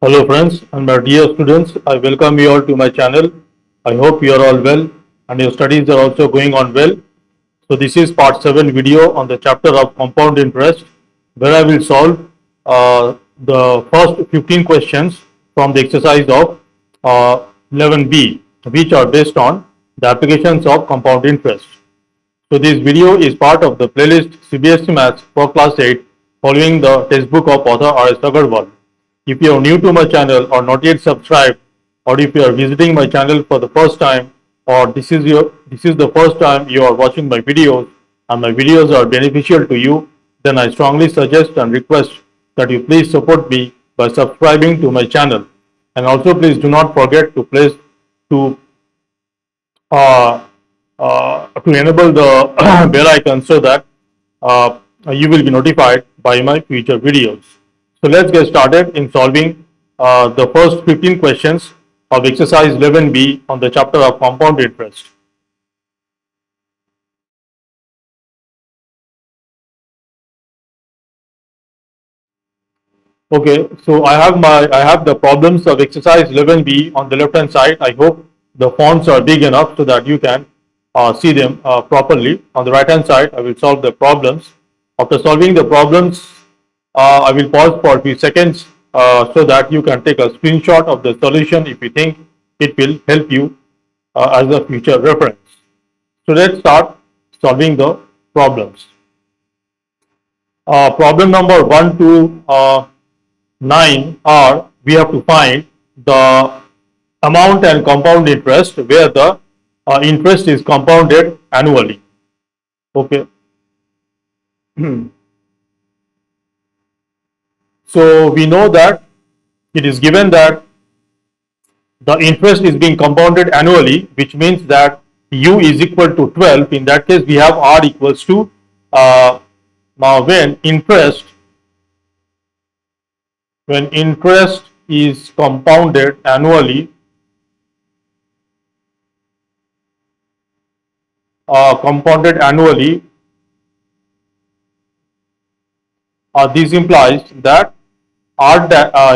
Hello friends and my dear students, I welcome you all to my channel. I hope you are all well and your studies are also going on well. So this is part 7 video on the chapter of compound interest where I will solve the first 15 questions from the exercise of 11B, which are based on the applications of compound interest. So this video is part of the playlist CBSE Maths for class 8 following the textbook of author RS Aggarwal. If you are new to my channel or not yet subscribed, or if you are visiting my channel for the first time, or this is the first time you are watching my videos and my videos are beneficial to you, then I strongly suggest and request that you please support me by subscribing to my channel. And also please do not forget to uh, to enable the bell icon so that uh, you will be notified by my future videos. So let's get started in solving the first 15 questions of exercise 11B on the chapter of compound interest. Okay, so I have the problems of exercise 11B on the left hand side. I hope the fonts are big enough so that you can see them properly. On the right hand side, I will solve the problems. After solving the problems, I will pause for a few seconds so that you can take a screenshot of the solution if you think it will help you as a future reference. So let's start solving the problems. Problem number 1 to 9 are we have to find the amount and compound interest where the interest is compounded annually. Okay. So we know that it is given that the interest is being compounded annually, which means that u is equal to 12. In that case, we have r equals to when interest is compounded annually, this implies that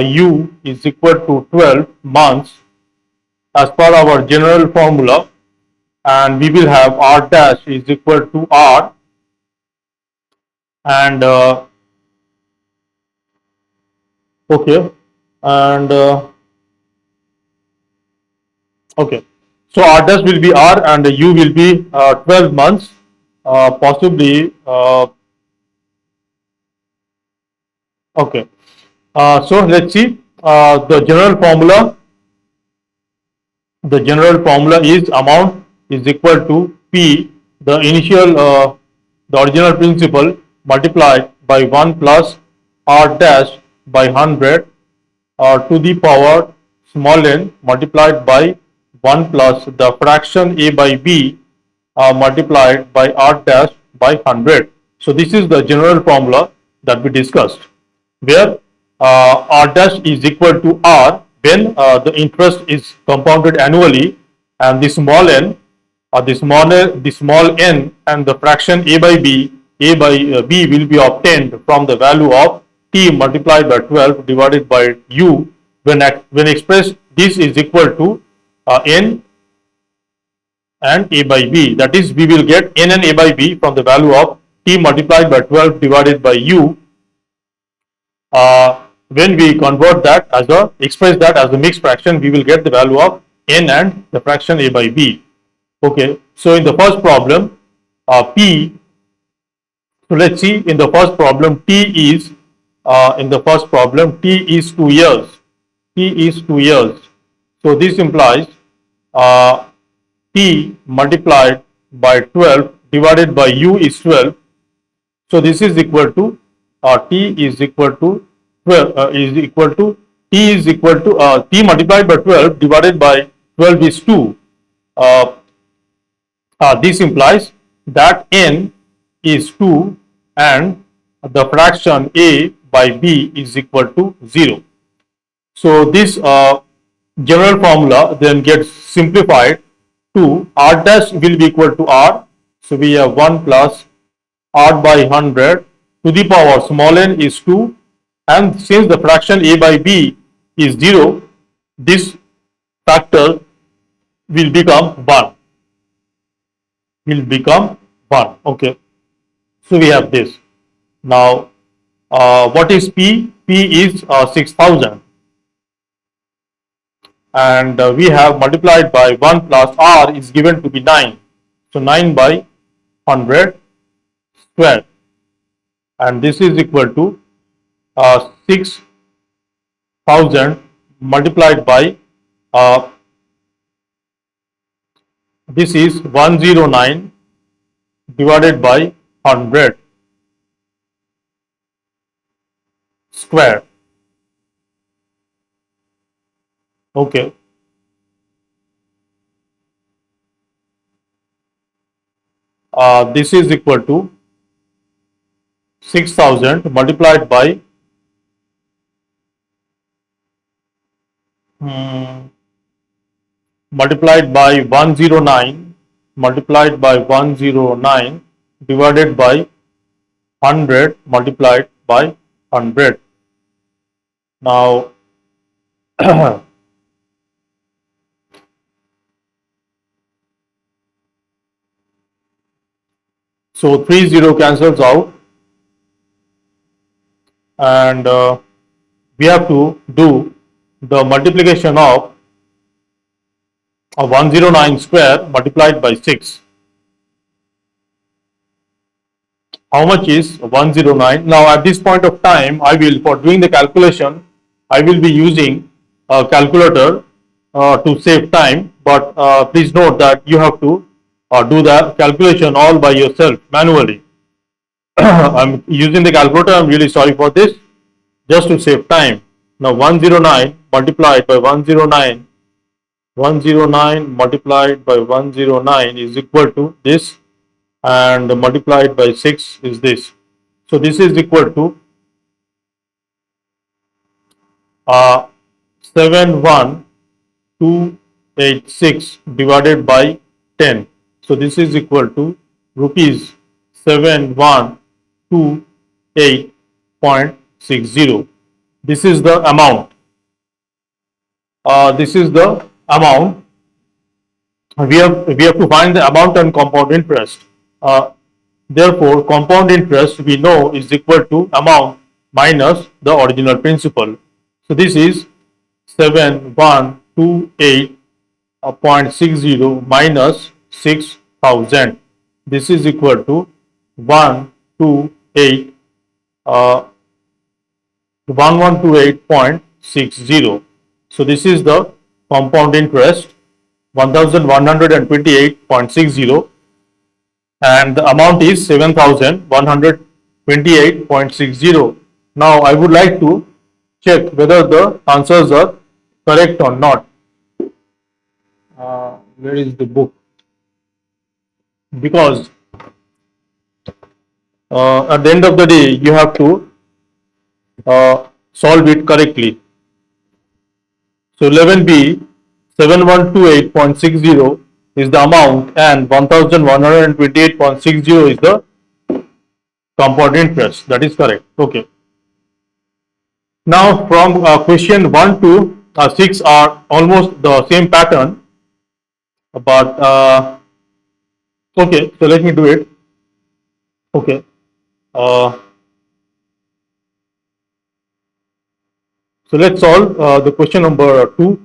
u is equal to 12 months as per our general formula, and we will have r dash is equal to r, and okay, and okay, so r dash will be r and u will be 12 months, possibly okay. So let's see the general formula. The general formula is amount is equal to P, the initial, the original principal multiplied by 1 plus R dash by 100 to the power small n multiplied by 1 plus the fraction A by B multiplied by R dash by 100. So this is the general formula that we discussed, where R dash is equal to R when the interest is compounded annually, and the small n, the small n and the fraction a by b will be obtained from the value of t multiplied by 12 divided by u. When expressed, this is equal to n and a by b. That is, we will get n and a by b from the value of t multiplied by 12 divided by u. When we convert that as express that as a mixed fraction, we will get the value of n and the fraction a by b. Okay, so in the first problem, P, so let's see, in the first problem, T is 2 years. T is 2 years. So this implies T multiplied by 12 divided by U is 12. So this is equal to T is equal to 12 T multiplied by 12 divided by 12 is 2. This implies that n is 2 and the fraction a by b is equal to 0. So this general formula then gets simplified to r dash will be equal to r. So we have 1 plus r by 100 to the power small n is 2, and since the fraction a by b is 0, this factor will become 1. Will become 1. Okay. So we have this. Now, what is P? P is 6000. And we have multiplied by 1 plus R is given to be 9. So 9 by 100 square. And this is equal to 6000 multiplied by this is 109 divided by 100 square. Okay. This is equal to 6000 multiplied by multiplied by 109 multiplied by 109 divided by 100 multiplied by 100. Now so 30 cancels out, and we have to do the multiplication of 109 square multiplied by 6. How much is 109? Now at this point of time, I will, for doing the calculation, I will be using a calculator to save time, but please note that you have to do the calculation all by yourself manually. I'm using the calculator, I'm really sorry for this, just to save time. Now 109 multiplied by 109 multiplied by 109 is equal to this, and multiplied by 6 is this. So this is equal to 71286 divided by 10. So this is equal to rupees 7128.60. This is the amount. This is the amount. We have to find the amount and compound interest. Therefore, compound interest we know is equal to amount minus the original principal. So this is 7128.60 minus 6000. This is equal to 1128.60. So this is the compound interest, 1128.60, and the amount is 7128.60. Now I would like to check whether the answers are correct or not. Where is the book? Because at the end of the day you have to solve it correctly. So 11B, 7128.60 is the amount and 1128.60 is the compound interest. That is correct. Okay. Now from question 1 to 6 are almost the same pattern, but okay, so let me do it. Okay. So let's solve the question number 2.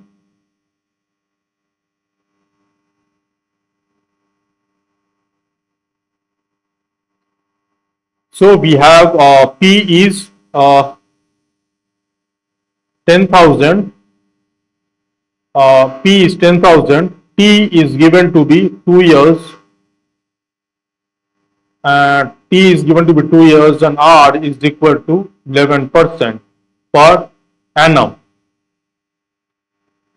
So we have P is 10,000. P is 10,000. T is given to be 2 years. T is given to be 2 years, and R is equal to 11% per annum.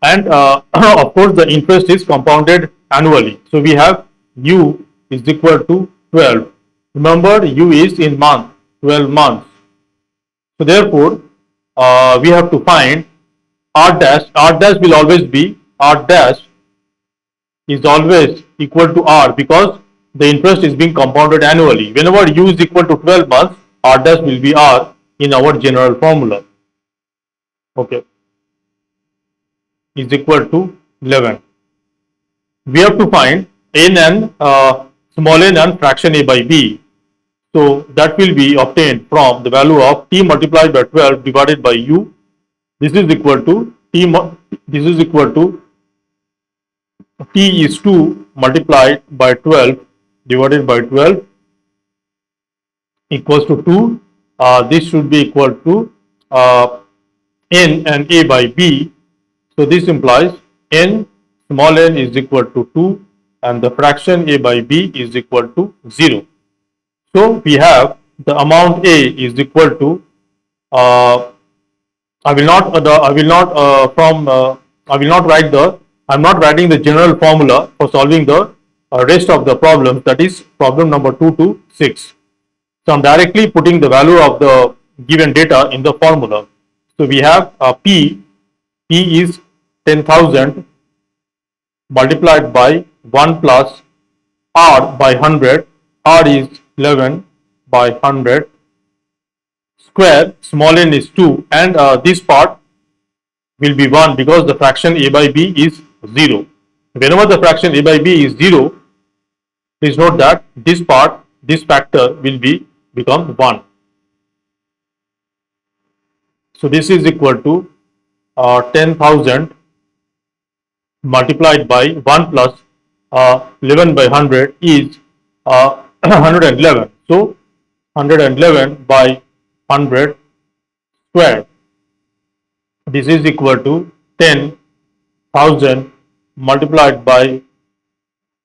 And of course the interest is compounded annually. So we have U is equal to 12. Remember, U is in month, 12 months. So therefore we have to find R dash. R dash will always be, R dash is always equal to R, because the interest is being compounded annually. Whenever U is equal to 12 months, R dash will be R in our general formula. Okay. is equal to 11. We have to find n and small n and fraction a by b. So that will be obtained from the value of t multiplied by 12 divided by u. This is equal to this is equal to t is 2 multiplied by 12 divided by 12 equals to 2. This should be equal to uh, n and a by b. So this implies n small n is equal to 2 and the fraction a by b is equal to 0. So we have the amount a is equal to I will not I will not write the I'm not writing the general formula for solving the rest of the problems, that is problem number 2 to 6. So I'm directly putting the value of the given data in the formula. So we have P is 10,000 multiplied by 1 plus R by 100, R is 11 by 100, square small n is 2, and this part will be 1 because the fraction a by b is 0. Whenever the fraction a by b is 0, please note that this factor will become 1. So this is equal to 10,000 multiplied by 1 plus 11 by 100 is 111. So 111 by 100 square. This is equal to 10,000 multiplied by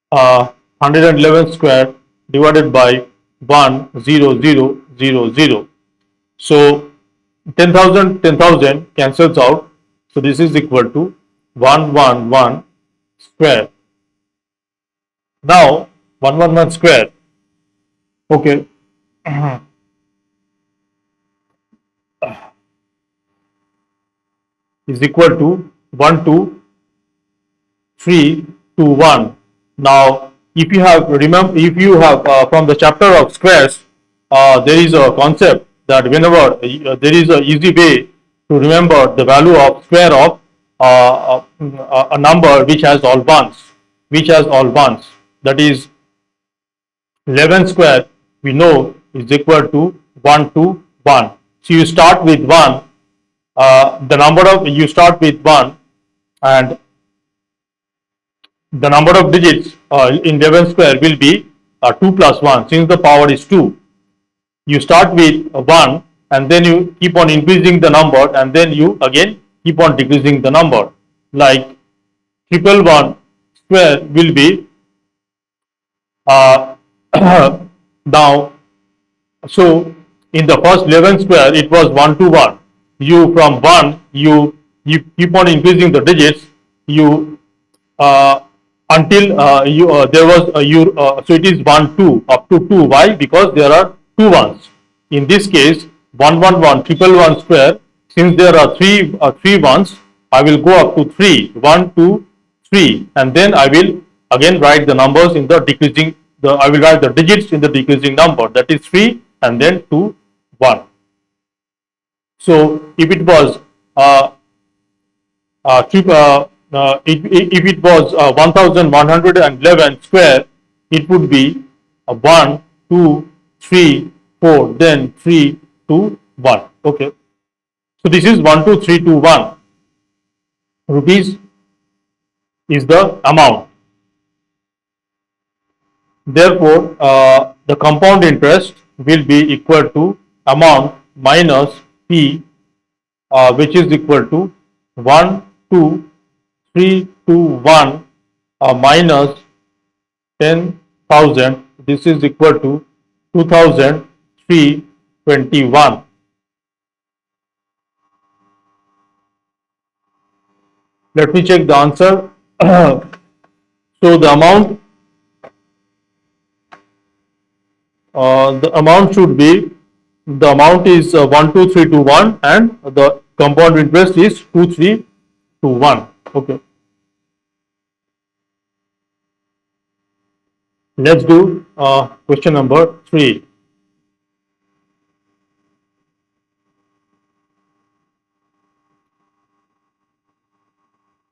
111 square divided by 10000. So 10,000 cancels out. So this is equal to 111 square. Now 111 square, okay, is equal to 12321. Now if you have from the chapter of squares, there is a concept that whenever there is a easy way to remember the value of square of a number which has all ones, that is 11 square, we know is equal to 121. So you start with 1, you start with 1, and the number of digits in 11 square will be 2 plus 1, since the power is 2. You start with 1 and then you keep on increasing the number, and then you again keep on decreasing the number. Like 111 square will be now, so in the first 11 square it was 121. You from 1 you keep on increasing the digits, you until there was so it is 1 2 up to 2. Why? Because there are two ones. In this case 111 111 square, since there are three ones, I will go up to 3, 1 2 3, and then I will again write the numbers in the decreasing, I will write the digits in the decreasing number, that is 3 and then 2 1. So if it was if it was 1111 square, it would be 1 2 3 4, then 3 2 1. Okay, so this is 12321 rupees is the amount. Therefore the compound interest will be equal to amount minus P, which is equal to 12321 minus 10,000. This is equal to 2,321. Let me check the answer. So the amount should be, the amount is 12321 and the compound interest is 2321. Okay, let's do question number 3.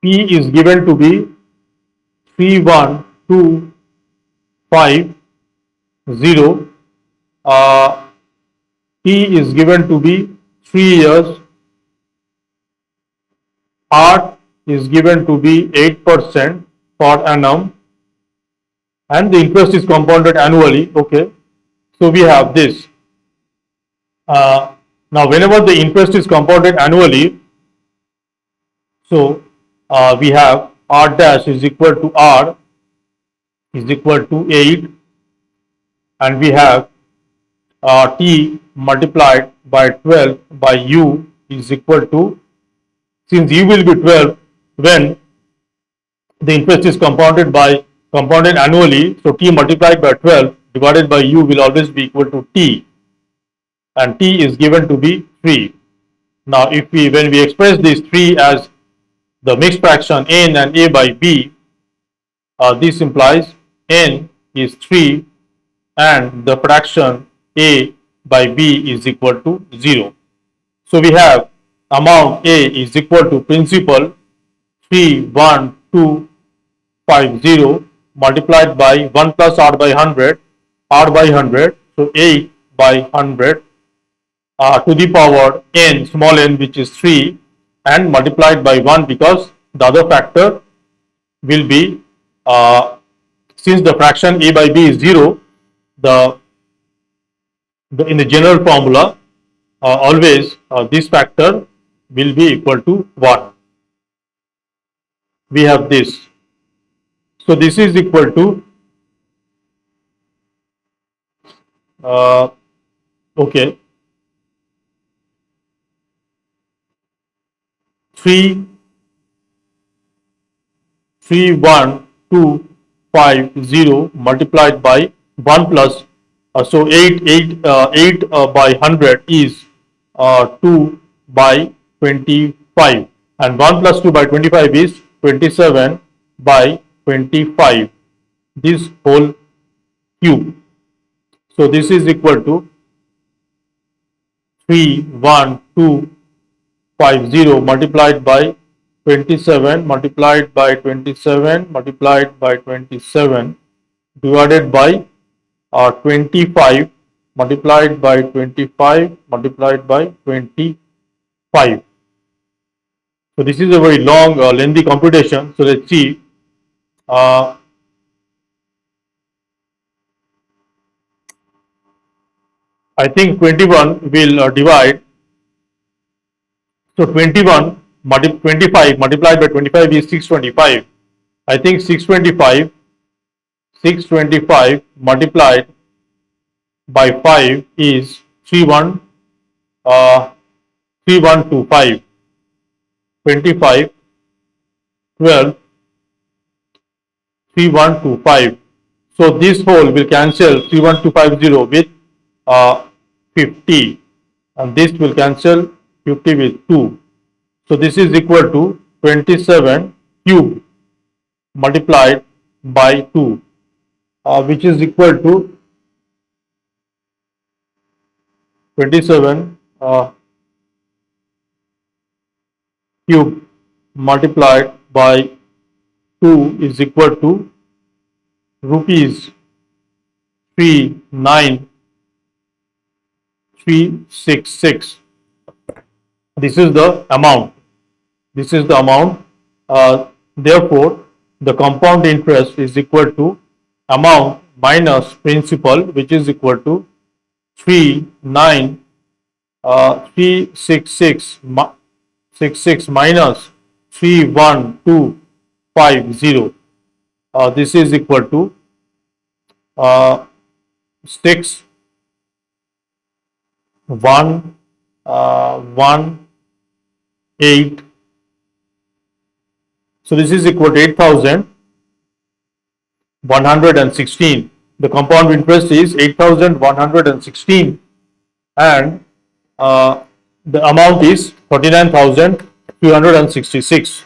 P is given to be 31250. Uh, T is given to be 3 years. R is given to be 8% per annum, and the interest is compounded annually. Okay, so we have this. Now, whenever the interest is compounded annually, so we have R dash is equal to R is equal to 8, and we have T multiplied by 12 by U is equal to, since U will be 12 when the interest is compounded annually, so T multiplied by 12 divided by U will always be equal to T, and T is given to be 3. Now, if we when we express these 3 as the mixed fraction n and a by b, this implies n is 3 and the fraction a by b is equal to 0. So we have amount A is equal to principal 31250 multiplied by 1 plus r by 100, so 8 by 100 to the power n, small n, which is 3, and multiplied by 1 because the other factor will be, since the fraction a by b is 0, in the general formula always this factor will be equal to 1. We have this. So this is equal to okay, 3 31250 multiplied by 1 plus, so 8 by 100 is 2 by 25, and 1 plus 2 by 25 is 27 by 25, this whole cube. So this is equal to 31250 multiplied by 27 multiplied by 27 multiplied by 27 divided by 25 multiplied by 25 multiplied by 25. So this is a very long lengthy computation. So let's see. I think 21 will divide. So 25 multiplied by 25 is 625. I think 625 multiplied by 5 is 3125. 25 12 3125. So this whole will cancel 31250 with 50, and this will cancel 50 with 2. So this is equal to 27 cube multiplied by 2, which is equal to 27 cube multiplied by 2 is equal to rupees 39366. This is the amount. Therefore, the compound interest is equal to amount minus principal, which is equal to 39366 minus 31250. This is equal to 6118. So this is equal to 8116. The compound interest is 8116, and the amount is 49,366.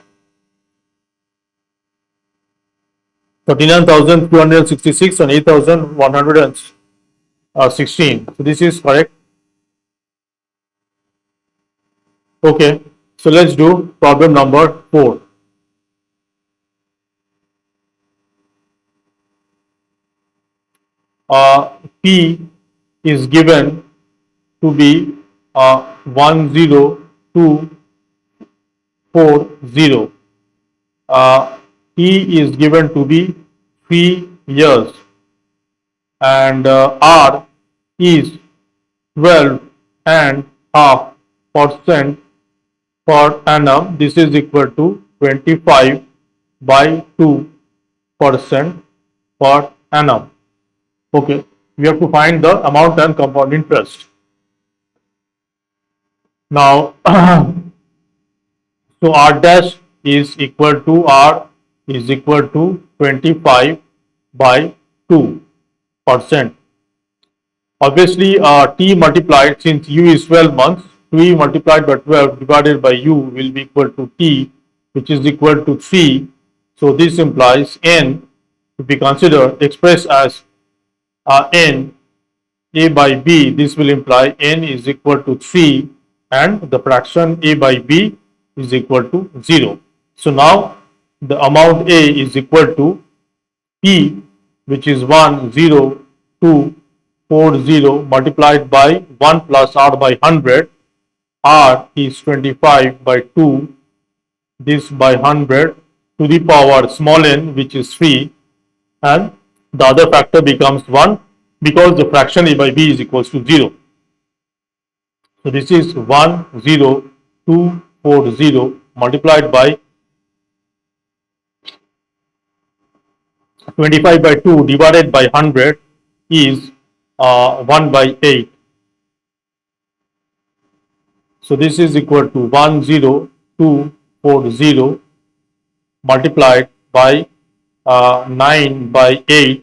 39,266 and 8,116. So this is correct. Okay, so let's do problem number 4. P is given to be 10240. T is given to be 3 years, and R is 12 and half percent per annum. This is equal to 25 by 2% per annum. Okay, we have to find the amount and compound interest. Now, so R dash is equal to 25 by 2%. Obviously, T multiplied, since U is 12 months, 3 multiplied by 12 divided by U will be equal to T, which is equal to 3. So this implies N to be considered expressed as N A by B. This will imply N is equal to 3 and the fraction A by B is equal to 0. So now the amount A is equal to P, which is 10240 multiplied by 1 plus R by 100. R is 25 by 2, this by 100 to the power small n, which is 3, and the other factor becomes 1 because the fraction A by B is equals to 0. So this is 10240 multiplied by 25 by 2 divided by 100 is 1 by 8. So this is equal to 10240 multiplied by 9 by 8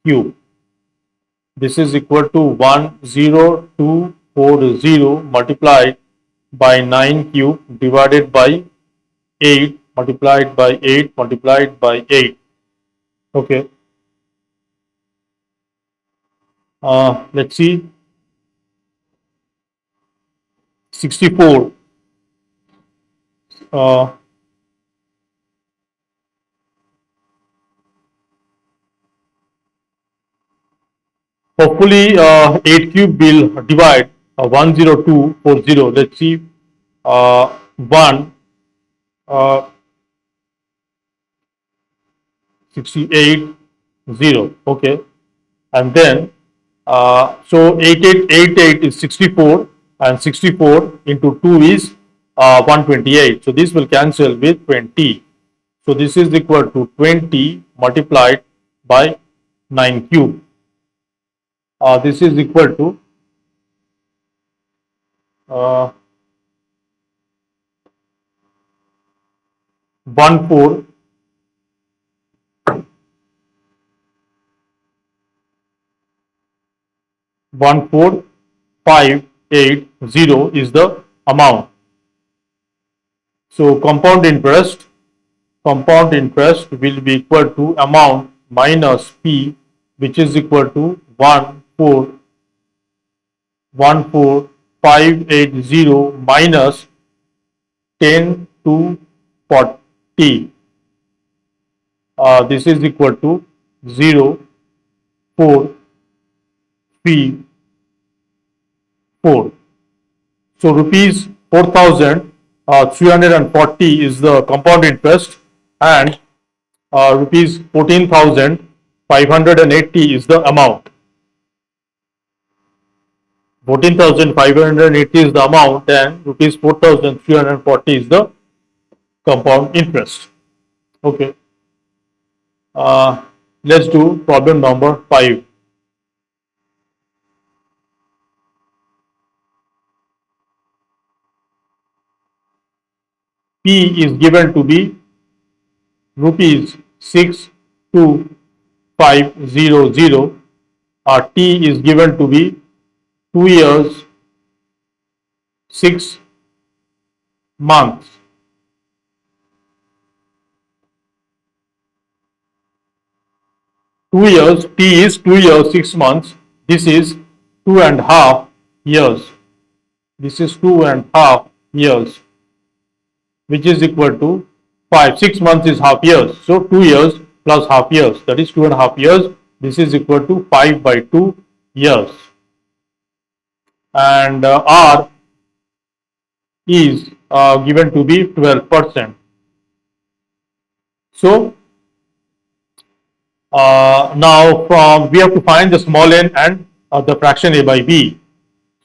cube. This is equal to 10240 multiplied by 9 cube divided by 8 multiplied by 8 multiplied by 8. Okay. Let's see. 64. Hopefully 8 cube will divide 10240. Let's see. 1 68 0. Okay, and then so 8888 is 64, and 64 into 2 is 128. So this will cancel with 20. So this is equal to 20 multiplied by 9 cube. This is equal to 14580 is the amount. So compound interest will be equal to amount minus P, which is equal to 14580 minus 10 to 40. This is equal to 0.434. So rupees 4,340 is the compound interest, and rupees 14,580 is the amount. 14,580 is the amount, and rupees 4,340 is the compound interest. Okay. Let's do problem number 5. P is given to be rupees 62500. T is given to be 2 years 6 months. T is 2 years 6 months. This is 2.5 years. This is 2.5 years, which is equal to 5. 6 months is half years. So 2 years plus half years, that is 2.5 years. This is equal to 5 by 2 years. And R is given to be 12%. So now from we have to find the small n and the fraction a by b.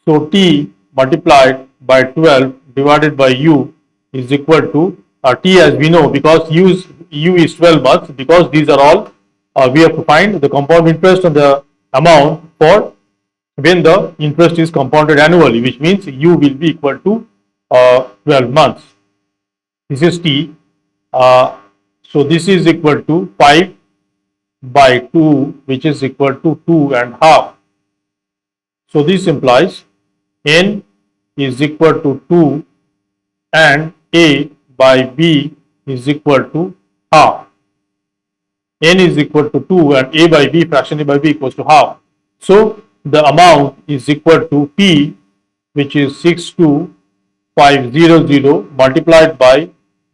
So t multiplied by 12 divided by u is equal to t, as we know, because u is 12 months, because these are all we have to find the compound interest on the amount for when the interest is compounded annually, which means u will be equal to 12 months. This is t. So this is equal to 5 by 2, which is equal to 2 and half. So this implies n is equal to 2 and a by b is equal to half. N is equal to 2 and a by b, fraction a by b, equals to half. So the amount is equal to P, which is 62500 multiplied by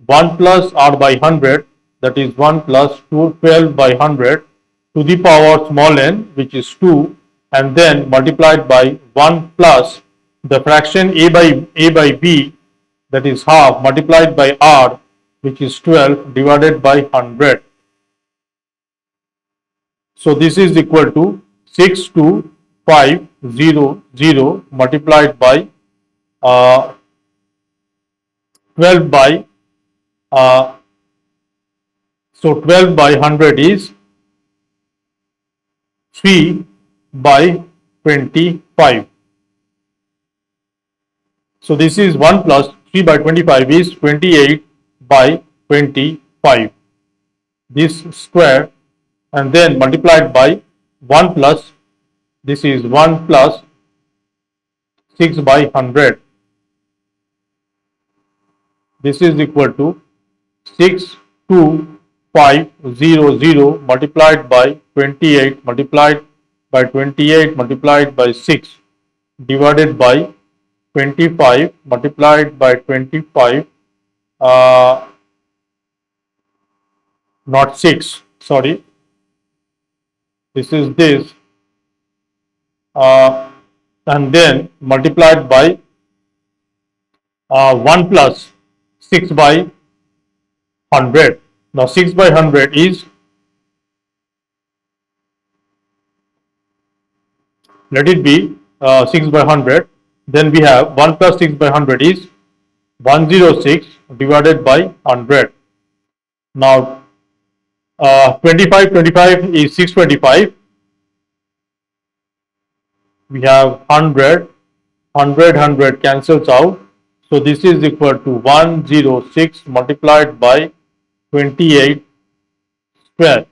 1 plus R by 100, that is 1 plus 12 by 100 to the power small n, which is 2, and then multiplied by 1 plus the fraction a by b, that is half, multiplied by R, which is 12, divided by 100. So this is equal to 62500 multiplied by 12 by uh, so 12 by 100 is 3 by 25. So this is 1 plus 3 by 25 is 28 by 25. This square, and then multiplied by 1 plus, this is 1 plus 6 by 100. This is equal to 62500 multiplied by 28 multiplied by 28 multiplied by 6 divided by 25 multiplied by 25, not 6, sorry, this is this, and then multiplied by 1 plus 6 by 100. Now 6 by 100 is, let it be 6 by 100, then we have 1 plus 6 by 100 is 106 divided by 100. Now 25 is 625, we have 100 cancels out, so this is equal to 106 multiplied by 28 square,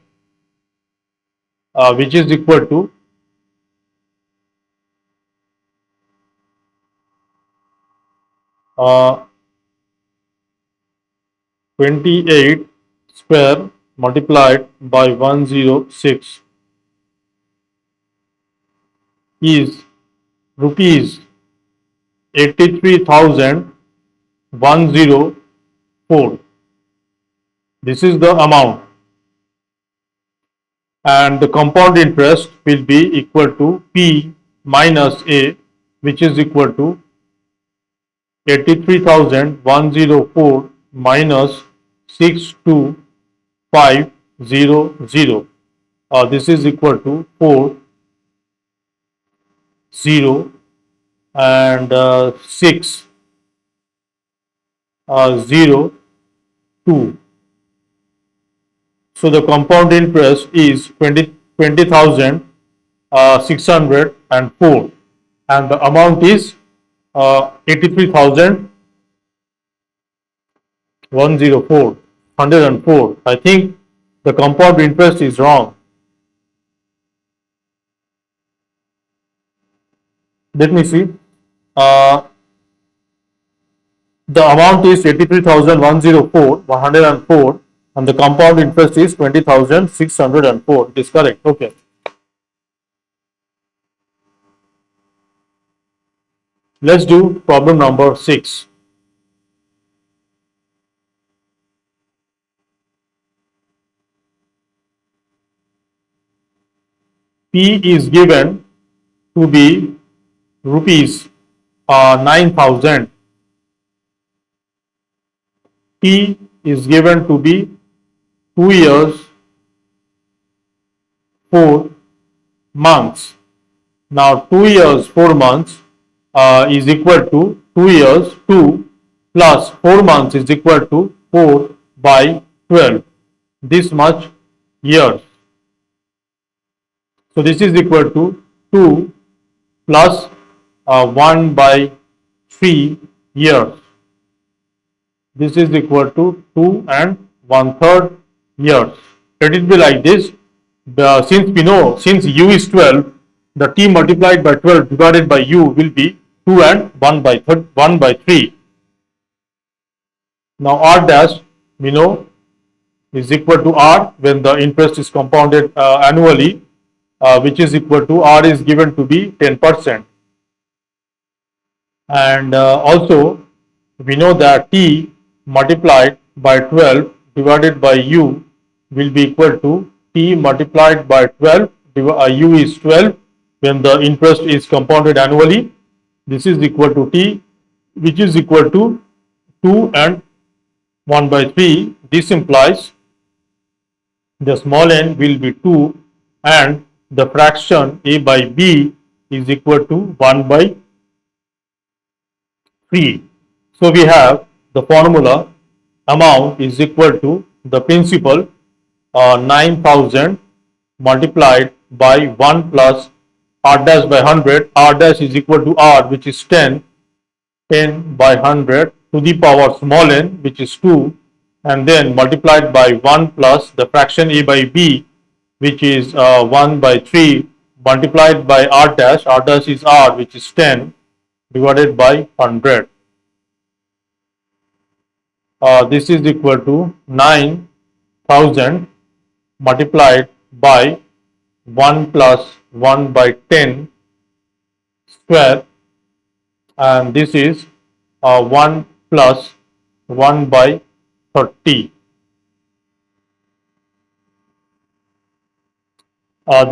which is equal to 28 square multiplied by 106 is rupees 83,104. This is the amount, and the compound interest will be equal to P minus A, which is equal to 83,104 minus 62500. This is equal to 40 and 602. So the compound interest is 20,604, and the amount is 83,104. I think the compound interest is wrong. Let me see. The amount is 83,104, and the compound interest is 20,604. It is correct. Okay. Let's do problem number 6. P is given to be rupees 9,000. T is given to be 2 years 4 months. Now 2 years 4 months is equal to 2 years 2 plus 4 months is equal to 4 by 12. This much years. So this is equal to 2 plus 1 by 3 years. This is equal to 2 and 1/3 years. Let it be like this. Since we know, since u is 12, the t multiplied by 12 divided by u will be 2 and 1 by 3. Now r dash we know is equal to r when the interest is compounded annually, which is equal to r is given to be 10%. And also we know that t multiplied by 12 divided by u will be equal to t multiplied by 12, u is 12 when the interest is compounded annually. This is equal to t, which is equal to 2 and 1 by 3. This implies the small n will be 2 and the fraction a by b is equal to 1 by 3. So we have the formula amount is equal to the principal 9,000 multiplied by 1 plus r dash by 100. R dash is equal to r, which is 10 by 100 to the power small n, which is 2, and then multiplied by 1 plus the fraction a by b, which is 1 by 3, multiplied by r dash is r, which is 10 divided by 100. This is equal to 9,000 multiplied by 1 plus 1 by 10 square, and this is 1 plus 1 by 30.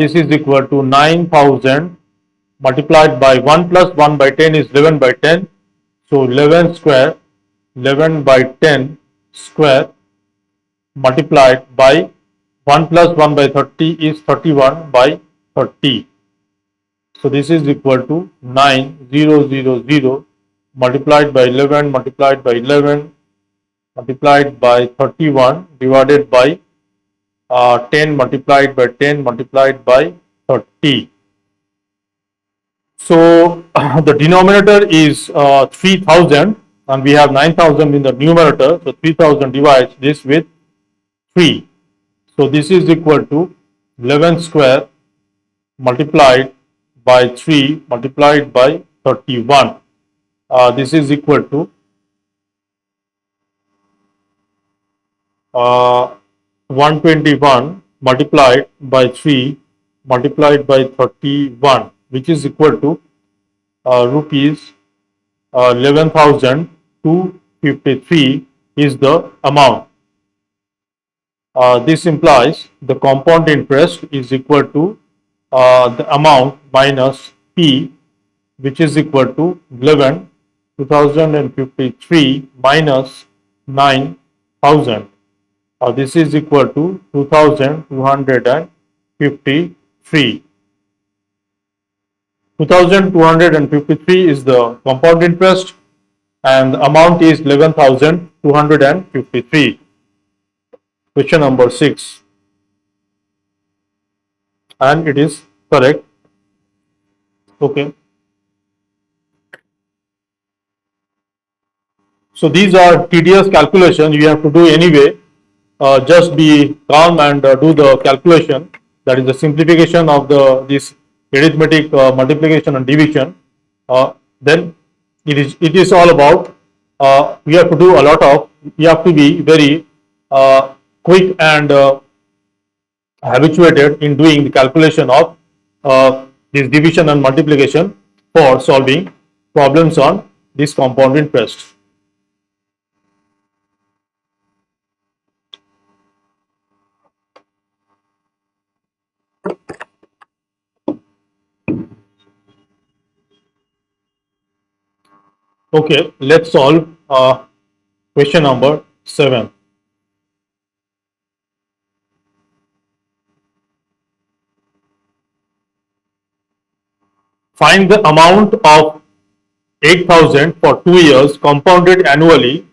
This is equal to 9,000 multiplied by 1 plus 1 by 10 is 11 by 10. So 11 square, 11 by 10 square multiplied by 1 plus 1 by 30 is 31 by 30. So this is equal to 9,000 multiplied by 11 multiplied by 11 multiplied by 31 divided by 10 multiplied by 10 multiplied by 30. So the denominator is 3,000 and we have 9,000 in the numerator. So 3,000 divides this with 3. So this is equal to 11 square multiplied by 3 multiplied by 31. This is equal to 121 multiplied by 3 multiplied by 31, which is equal to rupees 11,253 is the amount. This implies the compound interest is equal to the amount minus P, which is equal to 2053 minus 9,000. This is equal to 2,253. 2,253 is the compound interest and the amount is 11,253. Question number 6, and it is correct. Okay. So these are tedious calculations you have to do anyway. Just be calm and do the calculation. That is the simplification of this arithmetic multiplication and division. Then it is all about we have to do a lot of, you have to be very quick and habituated in doing the calculation of this division and multiplication for solving problems on this compound interest. Okay, let's solve question number 7. Find the amount of 8,000 for 2 years compounded annually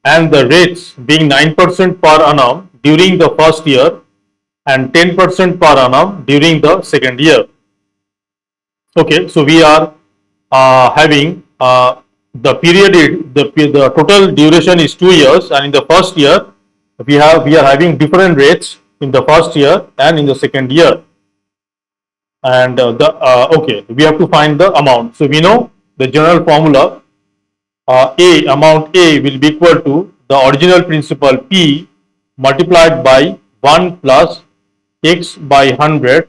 and the rates being 9% per annum during the first year and 10% per annum during the second year. Okay, so we are having the total duration is 2 years, and in the first year we are having different rates in the first year and in the second year. And okay, we have to find the amount. So we know the general formula. Amount A will be equal to the original principal P multiplied by 1 plus x by 100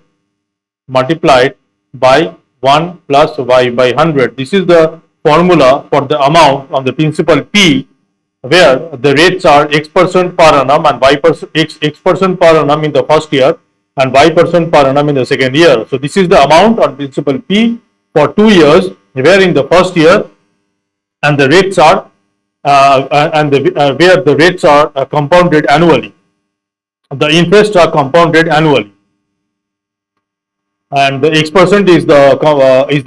multiplied by 1 plus y by 100. This is the formula for the amount on the principal P, where the rates are x% per annum and x% per annum in the first year and y% per annum in the second year. So this is the amount on principal P for 2 years, where in the first year and the rates are where the rates are compounded annually. The interest are compounded annually, and the x% is the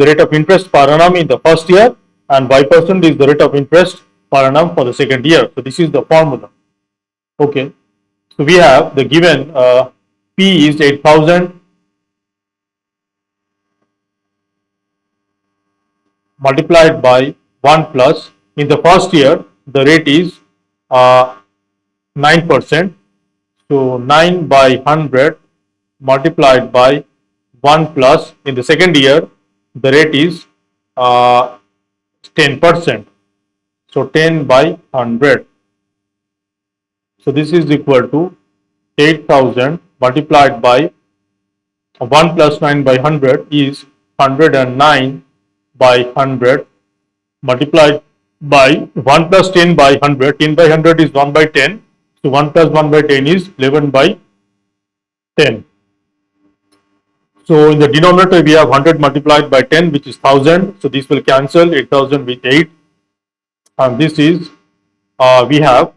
rate of interest per annum in the first year, and y% is the rate of interest per annum for the second year. So this is the formula. Okay, so we have the given P is 8,000 multiplied by 1 plus, in the first year the rate is 9%. So 9 by 100 multiplied by 1 plus, in the second year the rate is 10%. So 10 by 100. So this is equal to 8,000 multiplied by 1 plus 9 by 100 is 109 by 100 multiplied by 1 plus 10 by 100. 10 by 100 is 1 by 10. So 1 plus 1 by 10 is 11 by 10. So in the denominator we have 100 multiplied by 10, which is 1000. So this will cancel 8,000 with 8, and this is we have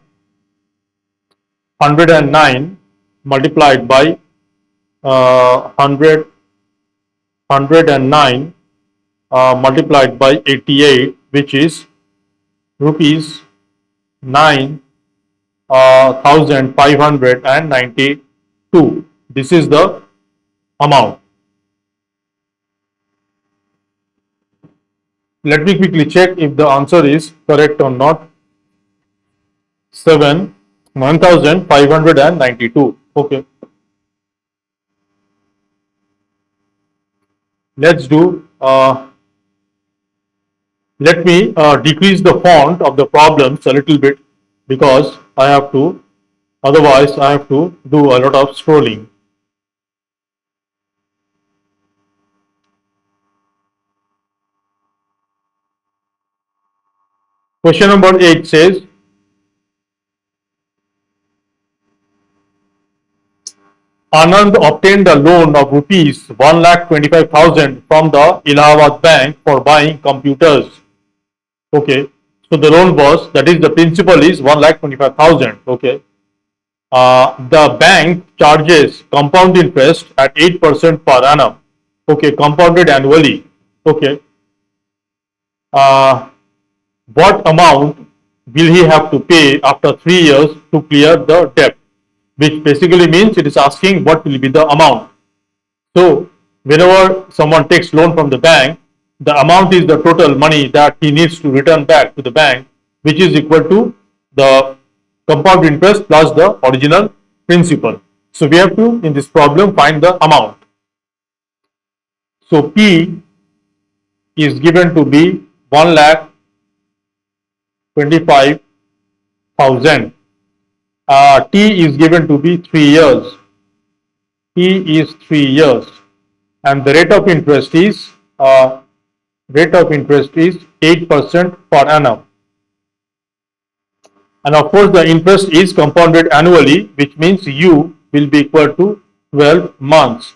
109 multiplied by 109 multiplied by 88, which is rupees 9,592. This is the amount. Let me quickly check if the answer is correct or not. 9,592. Okay. Let's do. Let me decrease the font of the problems a little bit, because I have to. Otherwise, I have to do a lot of scrolling. Question number 8 says, Anand obtained a loan of rupees 1,25,000 from the Allahabad Bank for buying computers. Okay, so the loan was, that is the principal is 1,25,000. Okay, the bank charges compound interest at 8% per annum. Okay, compounded annually. Okay, what amount will he have to pay after 3 years to clear the debt? Which basically means it is asking what will be the amount. So whenever someone takes loan from the bank, the amount is the total money that he needs to return back to the bank, which is equal to the compound interest plus the original principal. So we have to, in this problem, find the amount. So P is given to be 1,25,000. T is given to be 3 years. T is 3 years, and the rate of interest is 8% per annum. And of course, the interest is compounded annually, which means U will be equal to 12 months.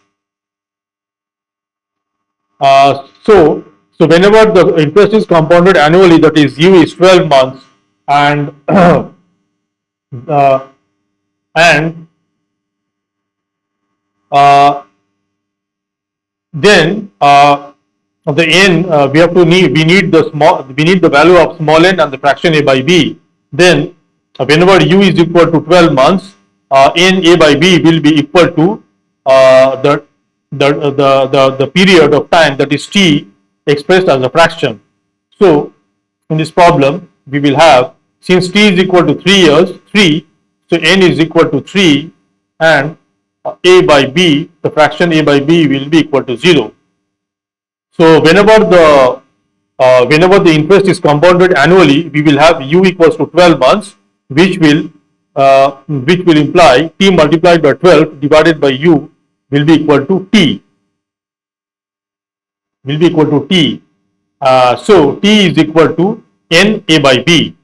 So So whenever the interest is compounded annually, that is U is 12 months, and uh, and uh, then the n we need the value of small n and the fraction a by b. Then whenever u is equal to 12 months, n a by b will be equal to the period of time, that is t, expressed as a fraction. So in this problem we will have, since t is equal to 3 years, 3, so n is equal to 3, and a by b, the fraction a by b will be equal to 0. So whenever the interest is compounded annually, we will have u equals to 12 months, which will imply t multiplied by 12 divided by u will be equal to t. So t is equal to n a by b,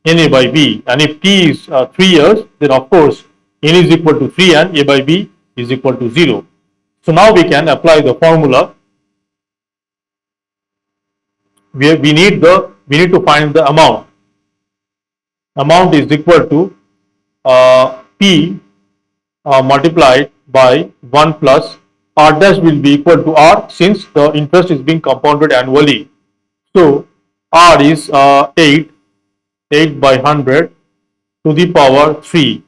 and if t is 3 years, then of course n is equal to 3 and a by b is equal to 0. So now we can apply the formula. We need to find the amount. Amount is equal to p multiplied by 1 plus r dash will be equal to r, since the interest is being compounded annually. So r is 8 by 100 to the power 3,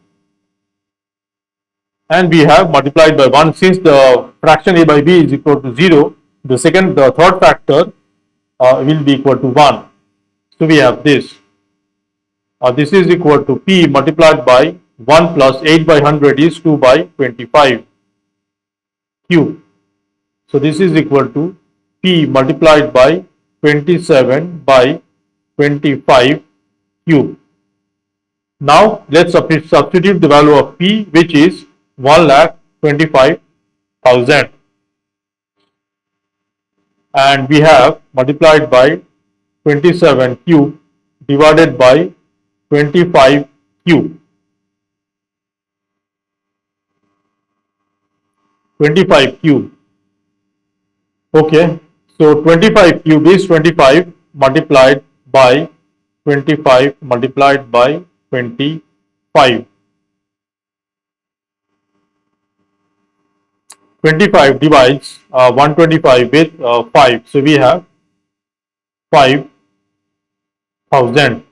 and we have multiplied by 1, since the fraction a by b is equal to 0, the third factor will be equal to 1. So we have this. This is equal to p multiplied by 1 plus 8 by 100 is 2 by 25 cube. So this is equal to p multiplied by 27 by 25 cube. Now let's substitute the value of p, which is 1,25,000, and we have multiplied by 27 cube divided by 25 cube. 25 cube. Okay, so 25 cube is 25 multiplied by 25 multiplied by 25. 25 divides 125 with 5. So we have 5,000.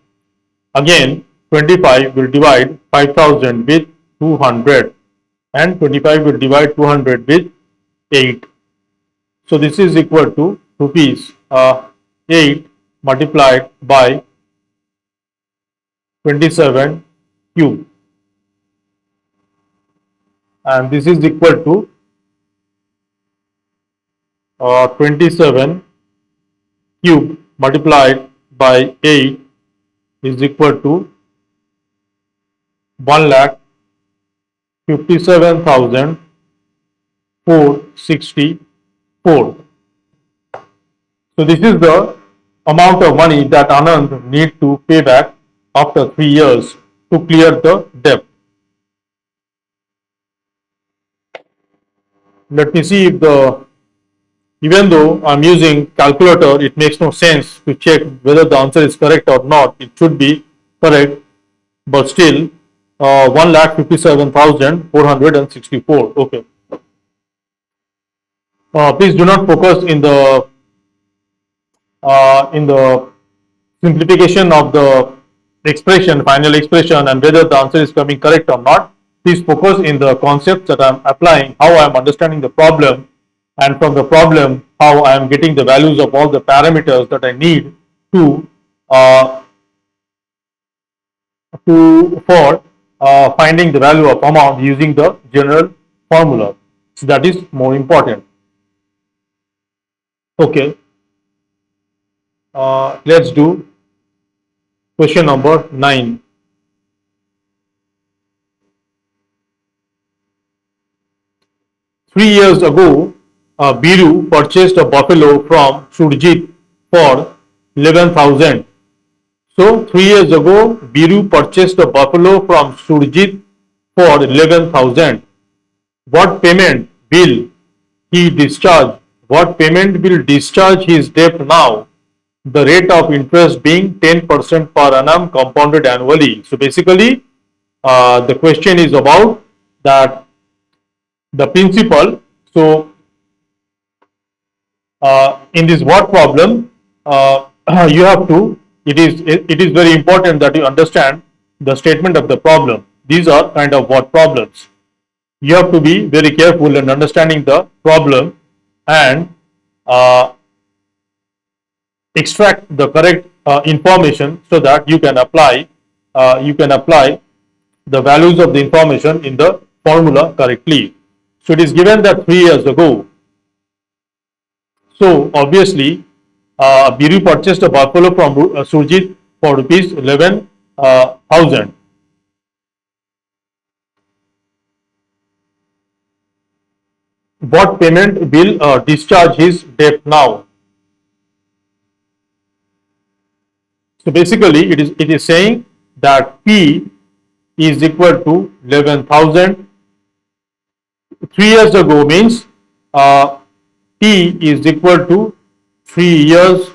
Again, 25 will divide 5,000 with 200, and 25 will divide 200 with 8. So this is equal to rupees 8 multiplied by 27 cube, and this is equal to 27 cube multiplied by 8 is equal to 1,57,464. So this is the amount of money that Anand need to pay back after 3 years to clear the debt. Let me see if even though I'm using calculator, it makes no sense to check whether the answer is correct or not. It should be correct, but still 1,57,464. Okay. Please do not focus in the simplification of the final expression, and whether the answer is coming correct or not. Please focus in the concepts that I am applying, how I am understanding the problem, and from the problem how I am getting the values of all the parameters that I need for finding the value of amount using the general formula. So that is more important. Okay. Let's do question number 9. Three years ago, Biru purchased a buffalo from Surjit for 11,000. So 3 years ago, Biru purchased a buffalo from Surjit for 11,000. What payment will he discharge what payment will discharge his debt now? The rate of interest being 10% per annum compounded annually. So basically, the question is about that the principal. So in this what problem, you have to. It is very important that you understand the statement of the problem. These are kind of what problems. You have to be very careful in understanding the problem and uh, extract the correct information so that you can apply the values of the information in the formula correctly. So it is given that 3 years ago. So obviously, Biru purchased a buffalo from Surjit for rupees 11,000. What payment will discharge his debt now? So basically, it is saying that P is equal to 11,000. 3 years ago means uh, T is equal to 3 years,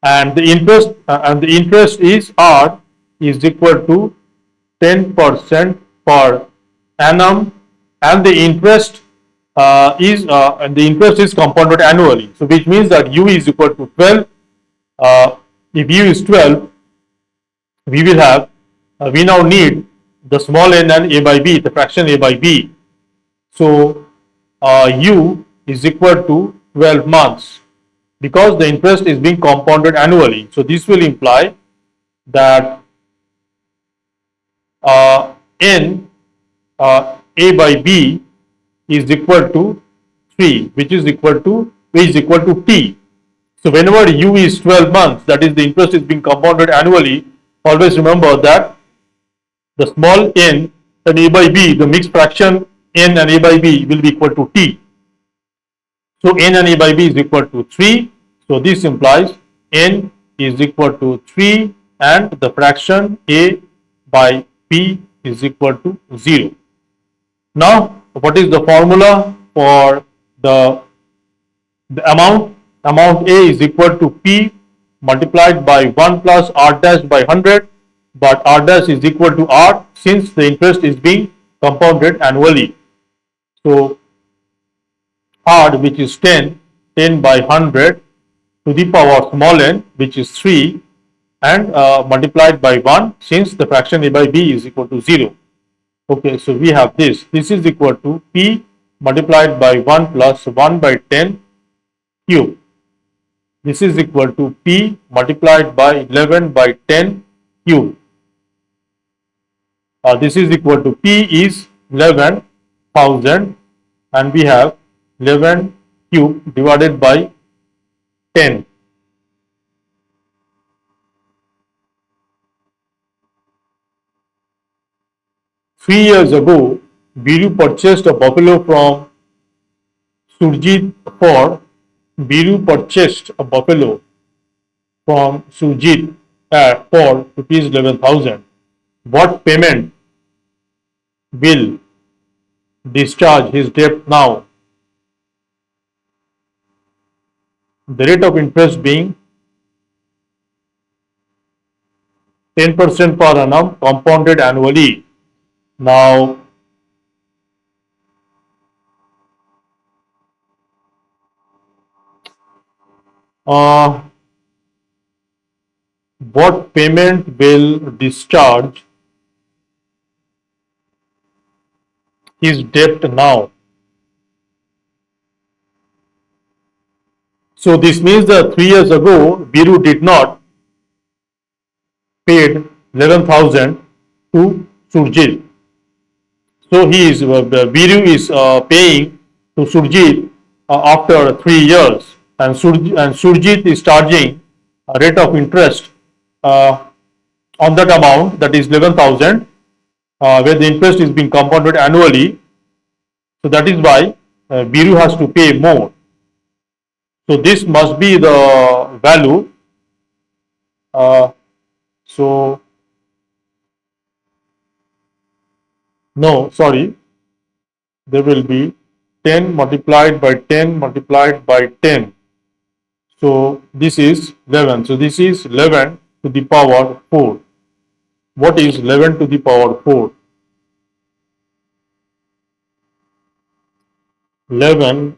and the interest is R is equal to 10% per annum, and the interest is compounded annually. So which means that U is equal to 12. If U is 12, we will have we now need the small n and a by b, the fraction a by b. So U is equal to 12 months because the interest is being compounded annually. So this will imply that n a by b is equal to 3, which is equal to t. So whenever u is 12 months, that is the interest is being compounded annually, always remember that the small n and a by b, the mixed fraction n and a by b will be equal to t. So n and a by b is equal to 3. So this implies n is equal to 3 and the fraction a by b is equal to 0. Now, what is the formula for the amount? Amount A is equal to P multiplied by 1 plus R dash by 100, but R dash is equal to R since the interest is being compounded annually. So R, which is 10 by 100 to the power small n, which is 3, and multiplied by 1 since the fraction A by B is equal to 0. Okay, so we have this. This is equal to P multiplied by 1 plus 1 by 10 cube. This is equal to P multiplied by 11 by 10 cube. This is equal to P is 11,000 and we have 11 cube divided by 10. Three years ago, Biru purchased a buffalo from Surjit for Surjit for rupees 11,000. What payment will discharge his debt now? The rate of interest being 10% per annum compounded annually. Now, what payment will discharge his debt now? So this means that 3 years ago, Biru did not paid 11,000 to Surjit. So Biru is paying to Surjit after 3 years, and Surjit is charging a rate of interest uh, on that amount, that is 11,000, where the interest is being compounded annually. So that is why Biru has to pay more. So this must be the value. Uh, so no, sorry, there will be 10 multiplied by 10 multiplied by 10. So this is 11. So this is 11 to the power 4. What is 11 to the power 4? 11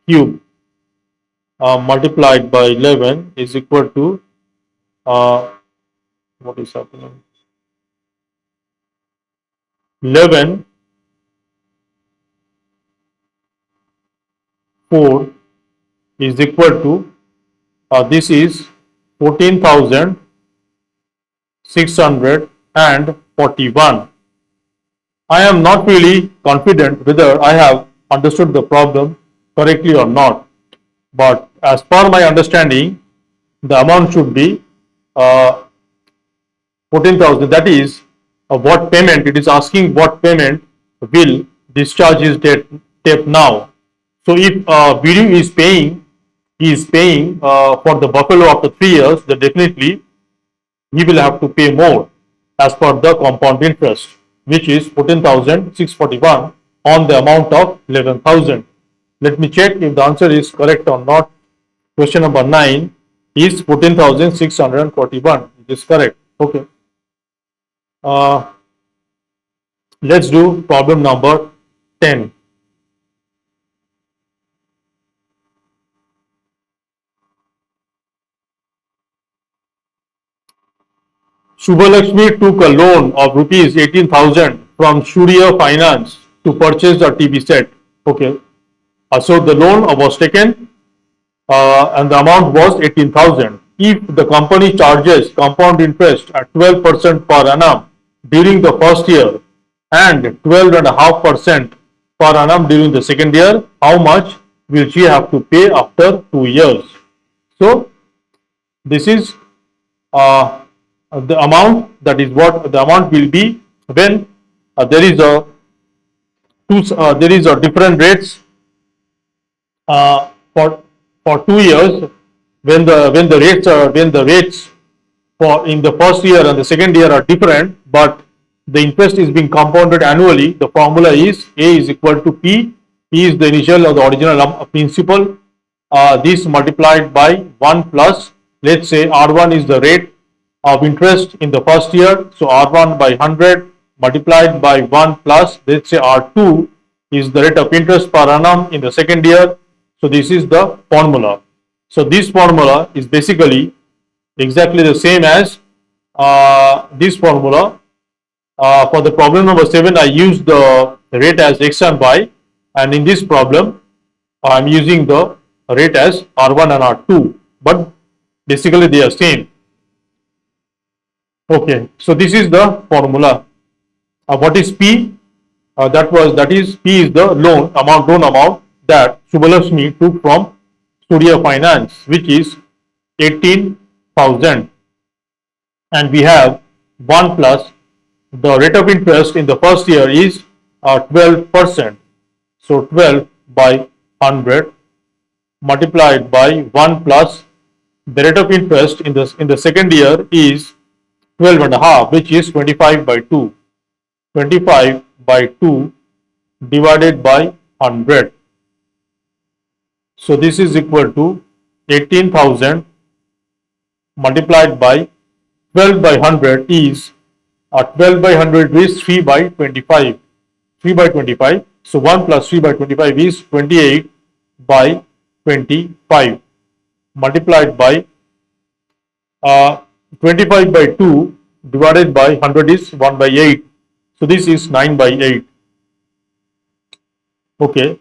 cube multiplied by 11 is equal to what is happening? 11 4 is equal to this is 14,641. I am not really confident whether I have understood the problem correctly or not, but as per my understanding, the amount should be 14,000. That is what payment it is asking. What payment will discharge his debt now? So if BDU is paying for the buffalo after 3 years, then definitely he will have to pay more as per the compound interest, which is 14,641 on the amount of 11,000. Let me check if the answer is correct or not. Question number 9 is 14,641. It is correct. Okay. Uh, let's do problem number 10. Subhalakshmi took a loan of rupees 18,000 from Surya Finance to purchase a TV set. Okay. So the loan was taken and the amount was 18,000. If the company charges compound interest at 12% per annum during the first year and 12.5% per annum during the second year, how much will she have to pay after 2 years? So this is uh, the amount, that is what the amount will be when there is a different rates uh, for 2 years, when the rates for in the first year and the second year are different, but the interest is being compounded annually. The formula is A is equal to P. P is the initial or the original principal. This multiplied by 1 plus, let's say R1 is the rate of interest in the first year. So R1 by 100 multiplied by 1 plus, let's say R2 is the rate of interest per annum in the second year. So this is the formula. So this formula is basically exactly the same as this formula. For the problem number 7, I used the rate as x and y, and in this problem, I am using the rate as R1 and R2, but basically they are same. Okay, so this is the formula. What is P? That is P is the loan amount that Subhalakshmi took from Surya Finance, which is 18,000, and we have 1 plus the rate of interest in the first year is 12%. So 12 by 100 multiplied by 1 plus the rate of interest in the second year is 12 and a half, which is 25 by 2. 25 by 2 divided by 100. So this is equal to 18,000 multiplied by 12 by 100 is 12 by 100 is 3 by 25. 3 by 25. So 1 plus 3 by 25 is 28 by 25 multiplied by 25 by 2 divided by 100 is 1 by 8. So this is 9 by 8. Okay.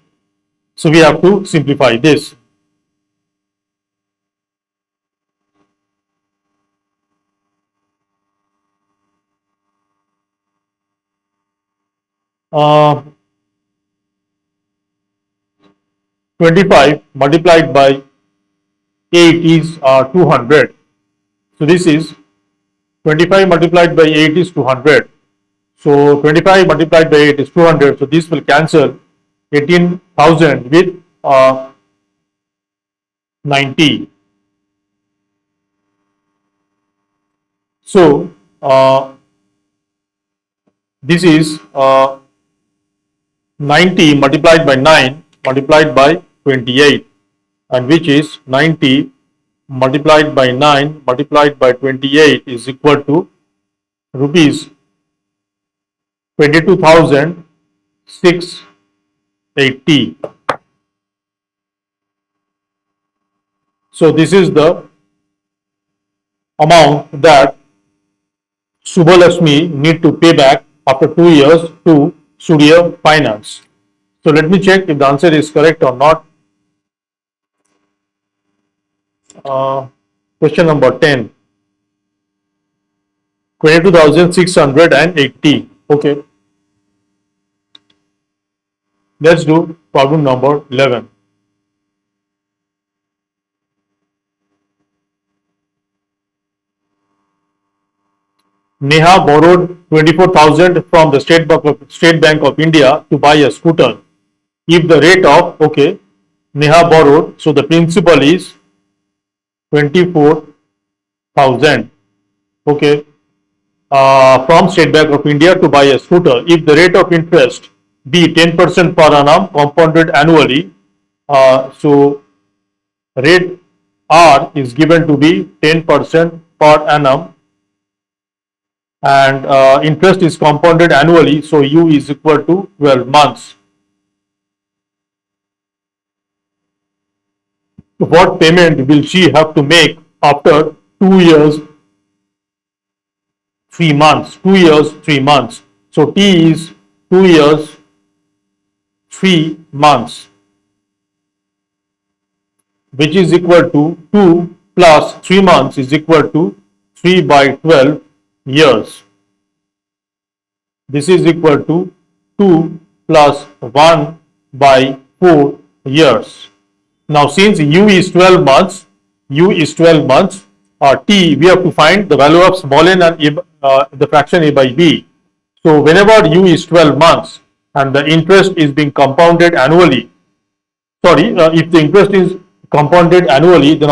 So we have to simplify this. Uh, 25 multiplied by 8 is 200. So this is 25 multiplied by 8 is 200. So 25 multiplied by 8 is 200. So this will cancel 18,000 with 90. So this is 90 multiplied by 9 multiplied by 28, and which is 90 multiplied by 9 multiplied by 28 is equal to rupees 22,680. So this is the amount that Subhalakshmi need to pay back after 2 years to Surya Finance. So let me check if the answer is correct or not. Question number 10. 22,680. Okay. Let's do problem number 11. Neha borrowed 24,000 from the State Bank of India to buy a scooter. If the rate of, okay, Neha borrowed, so the principal is 24,000, okay, from State Bank of India to buy a scooter. If the rate of interest be 10% per annum compounded annually, so rate R is given to be 10% per annum, and interest is compounded annually, so U is equal to 12 months. What payment will she have to make after 2 years 3 months? 2 years 3 months. So T is 2 years 3 months, which is equal to 2 plus 3 months is equal to 3 by 12 years. This is equal to 2 plus 1 by 4 years. Now since U is 12 months, T, we have to find the value of small n and the fraction a by b. So whenever U is 12 months and the interest is being compounded annually, if the interest is compounded annually, then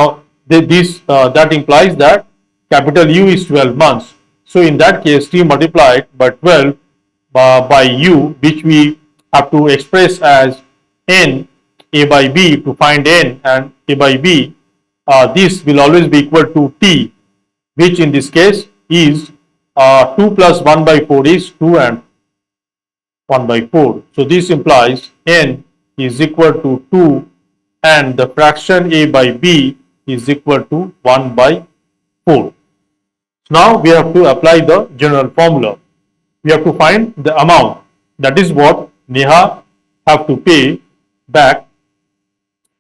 that implies that capital U is 12 months. So in that case, T multiplied by 12 by U, which we have to express as n a by b to find n and a by b, this will always be equal to T, which in this case is 2 plus 1 by 4 is 2 and 1 by 4. So this implies n is equal to 2 and the fraction a by b is equal to 1 by 4. Now we have to apply the general formula. We have to find the amount, that is what Neha have to pay back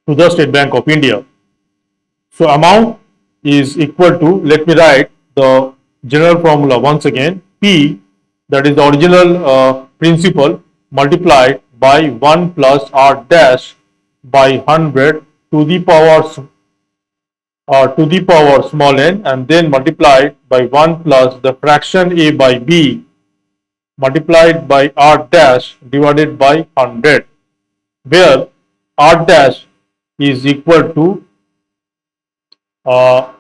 to the State Bank of India. So amount is equal to, let me write the general formula once again, P, that is the original principal, multiplied by 1 plus R dash by 100 to the power small n, and then multiplied by 1 plus the fraction a by b multiplied by R dash divided by 100, where R dash is equal to R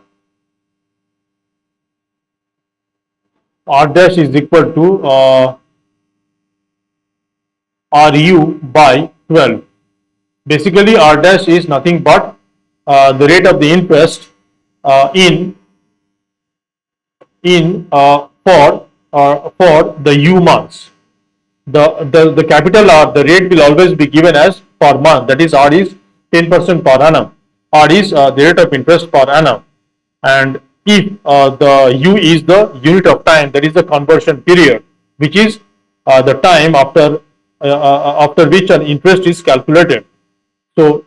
dash is equal to RU by 12. Basically, R dash is nothing but the rate of the interest for the U months. The capital R, the rate will always be given as per month, that is R is 10% per annum. R is the rate of interest per annum, and if the U is the unit of time, that is the conversion period, which is the time after which an interest is calculated. So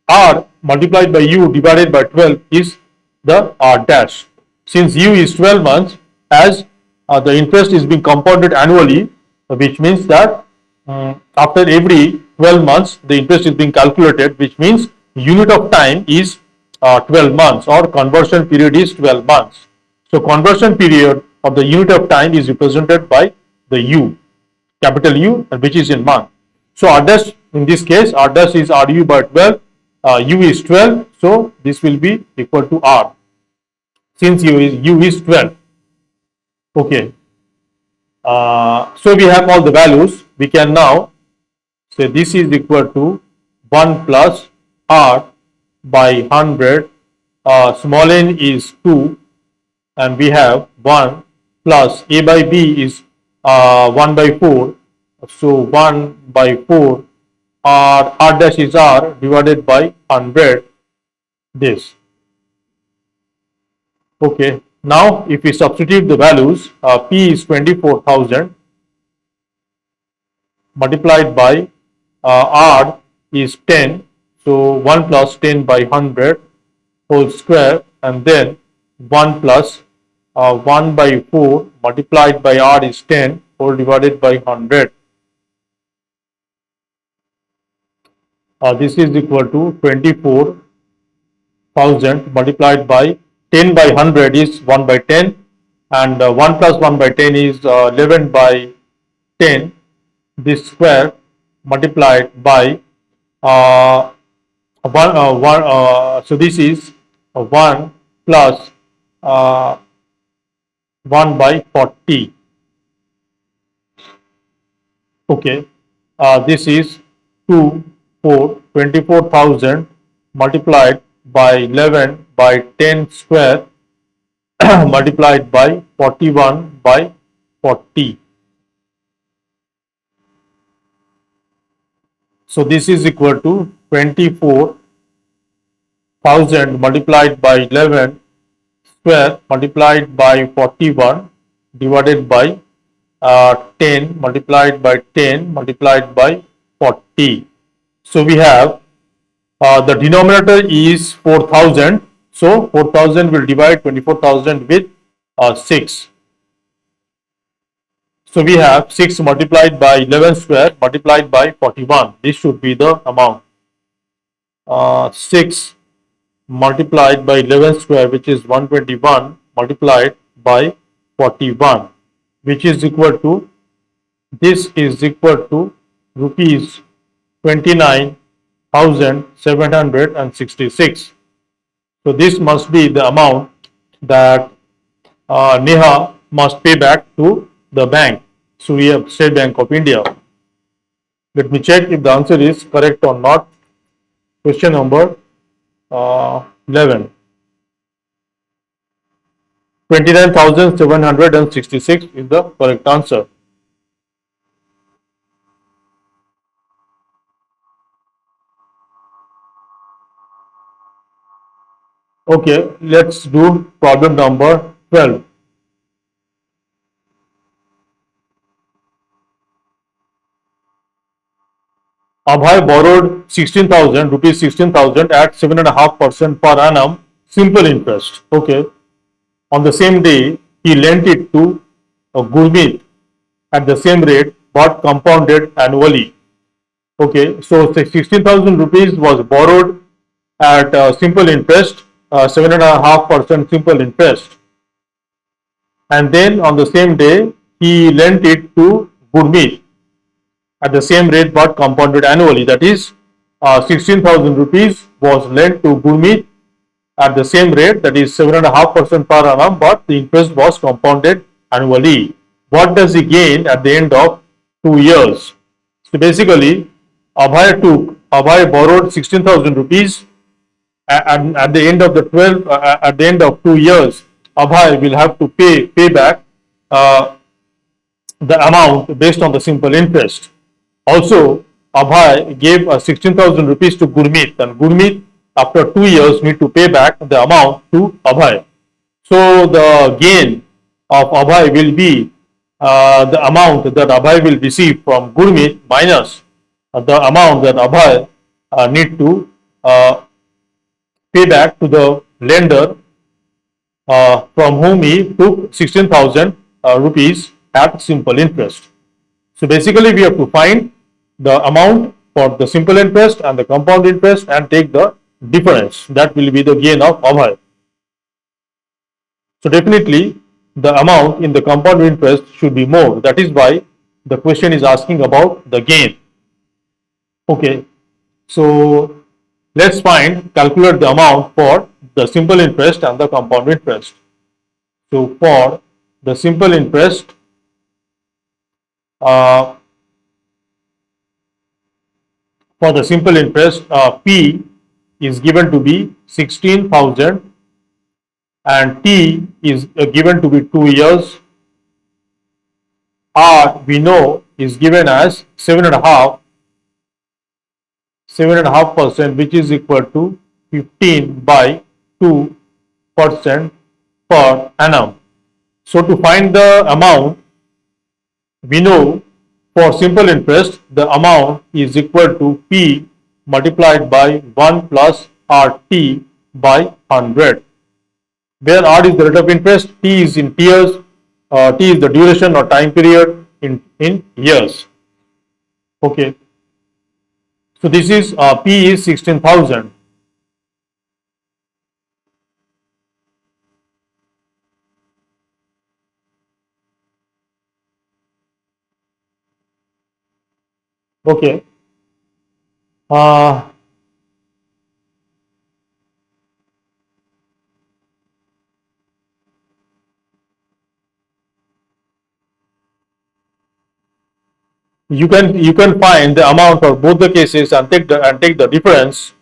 R multiplied by U divided by 12 is the R dash. Since U is 12 months, as the interest is being compounded annually, which means that after every 12 months the interest is being calculated, which means unit of time is 12 months, or conversion period is 12 months. So conversion period of the unit of time is represented by the U, capital U, which is in month. So R dash, in this case, R dash is RU by 12, U is 12, so this will be equal to R, since U is 12. Okay. So we have all the values. We can now So this is equal to 1 plus R by 100. Small n is 2, and we have 1 plus A by B is 1 by 4. So 1 by 4, R dash is R divided by 100, this. Okay, now if we substitute the values, P is 24,000 multiplied by R is 10, so 1 plus 10 by 100 whole square, and then 1 plus 1 by 4 multiplied by R is 10 whole divided by 100. This is equal to 24,000 multiplied by 10 by 100 is 1 by 10, and 1 plus 1 by 10 is 11 by 10, this square multiplied by so this is 1 plus 1 by 40. Okay, this is 2, 4, 24,000 multiplied by 11 by 10 square multiplied by 41 by 40. So this is equal to 24,000 multiplied by 11 square multiplied by 41 divided by 10 multiplied by 10 multiplied by 40. So we have the denominator is 4,000. So 4,000 will divide 24,000 with 6. So we have 6 multiplied by 11 square multiplied by 41. This should be the amount. 6 multiplied by 11 square, which is 121, multiplied by 41, which is equal to, this is equal to rupees 29,766. So this must be the amount that Neha must pay back to the bank, Surya State Bank of India. Let me check if the answer is correct or not. Question number 11. 29,766 is the correct answer. Okay, let's do problem number 12. Abhay borrowed 16,000 rupees 16,000 at 7.5% per annum simple interest. Okay. On the same day, he lent it to Gurmeet at the same rate but compounded annually. Okay. So 16,000 rupees was borrowed at simple interest, 7.5% simple interest. And then on the same day, he lent it to Gurmeet at the same rate but compounded annually. That is, 16,000 rupees was lent to Gurmeet at the same rate, that is 7.5% per annum, but the interest was compounded annually. What does he gain at the end of 2 years? So basically, Abhay borrowed 16,000 rupees, and at the end of at the end of 2 years, Abhay will have to pay back the amount based on the simple interest. Also, Abhay gave 16,000 rupees to Gurmeet, and Gurmeet after 2 years need to pay back the amount to Abhay. So the gain of Abhay will be the amount that Abhay will receive from Gurmeet minus the amount that Abhay need to pay back to the lender from whom he took 16,000 rupees at simple interest. So basically we have to find the amount for the simple interest and the compound interest and take the difference. That will be the gain of Abhay. So definitely the amount in the compound interest should be more. That is why the question is asking about the gain. Okay, so let's calculate the amount for the simple interest and the compound interest. So for the simple interest, for the simple interest, P is given to be 16,000 and T is given to be 2 years. R we know is given as 7.5%, which is equal to 15 by 2% per annum. So to find the amount, we know for simple interest the amount is equal to P multiplied by 1 plus RT by 100, where R is the rate of interest, T is in years, T is the duration or time period in years. Okay, so this is P is 16,000. Okay, uh, you can find the amount of both the cases and take the difference,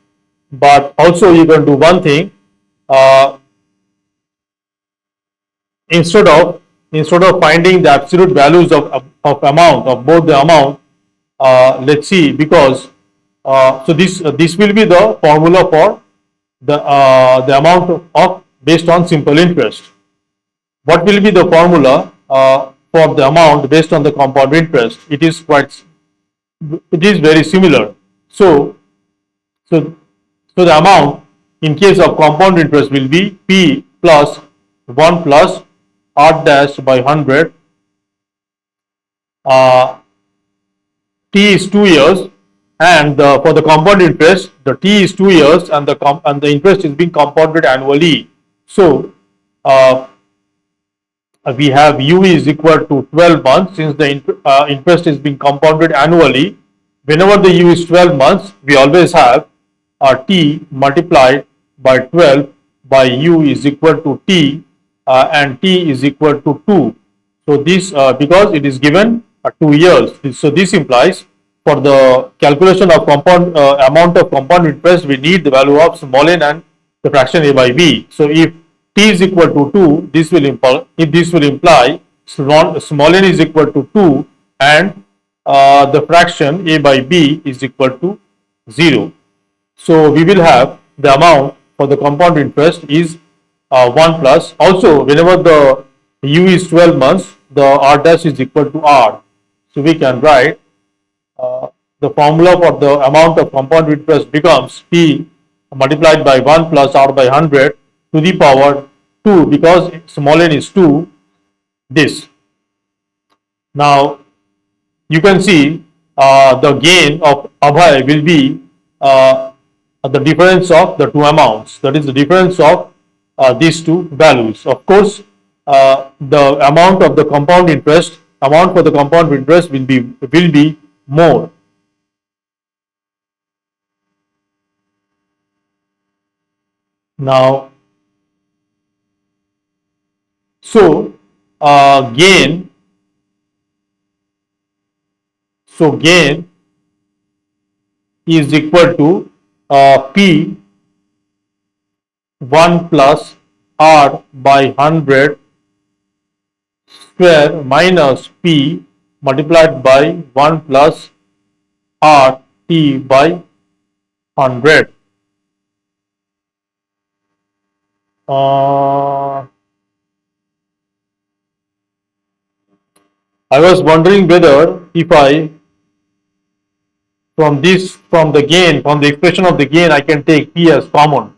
but also you can do one thing. Uh, instead of finding the absolute values of amount of both the amount, let's see, because so this will be the formula for the amount of based on simple interest. What will be the formula for the amount based on the compound interest? It is very similar. So so so the amount in case of compound interest will be P plus 1 plus R dash by 100. T is 2 years, and for the compound interest the T is 2 years, and the interest is being compounded annually. So we have U is equal to 12 months, since the interest is being compounded annually. Whenever the U is 12 months, we always have T multiplied by 12 by U is equal to T, and T is equal to 2. So this because it is given 2 years. So this implies for the calculation of compound amount of compound interest, we need the value of small n and the fraction a by b. So if T is equal to 2, this will imply small n is equal to 2 and the fraction a by b is equal to 0. So we will have the amount for the compound interest is 1 plus. Also, whenever the U is 12 months, the R dash is equal to R. So we can write the formula for the amount of compound interest becomes P multiplied by 1 plus R by 100 to the power 2, because small n is 2, this. Now you can see the gain of Abhay will be the difference of the two amounts, that is the difference of these two values. Of course, the amount for the compound interest will be more. Now, so gain is equal to P 1 plus R by 100 square minus P multiplied by 1 plus R T by 100. I was wondering whether if I from the expression of the gain, I can take P as common.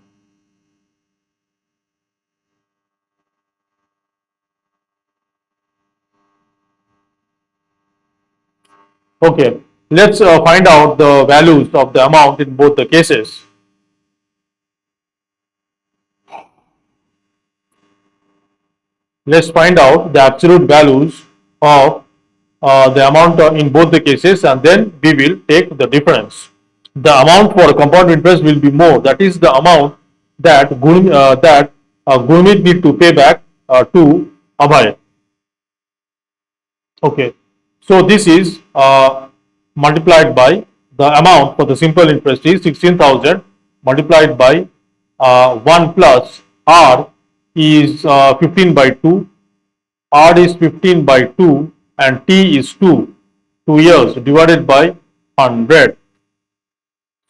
Okay, let's find out the values of the amount in both the cases. Let's find out the absolute values of the amount in both the cases, and then we will take the difference. The amount for compound interest will be more. That is the amount that Gurmeet need to pay back to Abhay. Okay, so this is multiplied by the amount for the simple interest is 16,000 multiplied by 1 plus R is 15 by 2, R is 15 by 2 and T is 2 years divided by 100.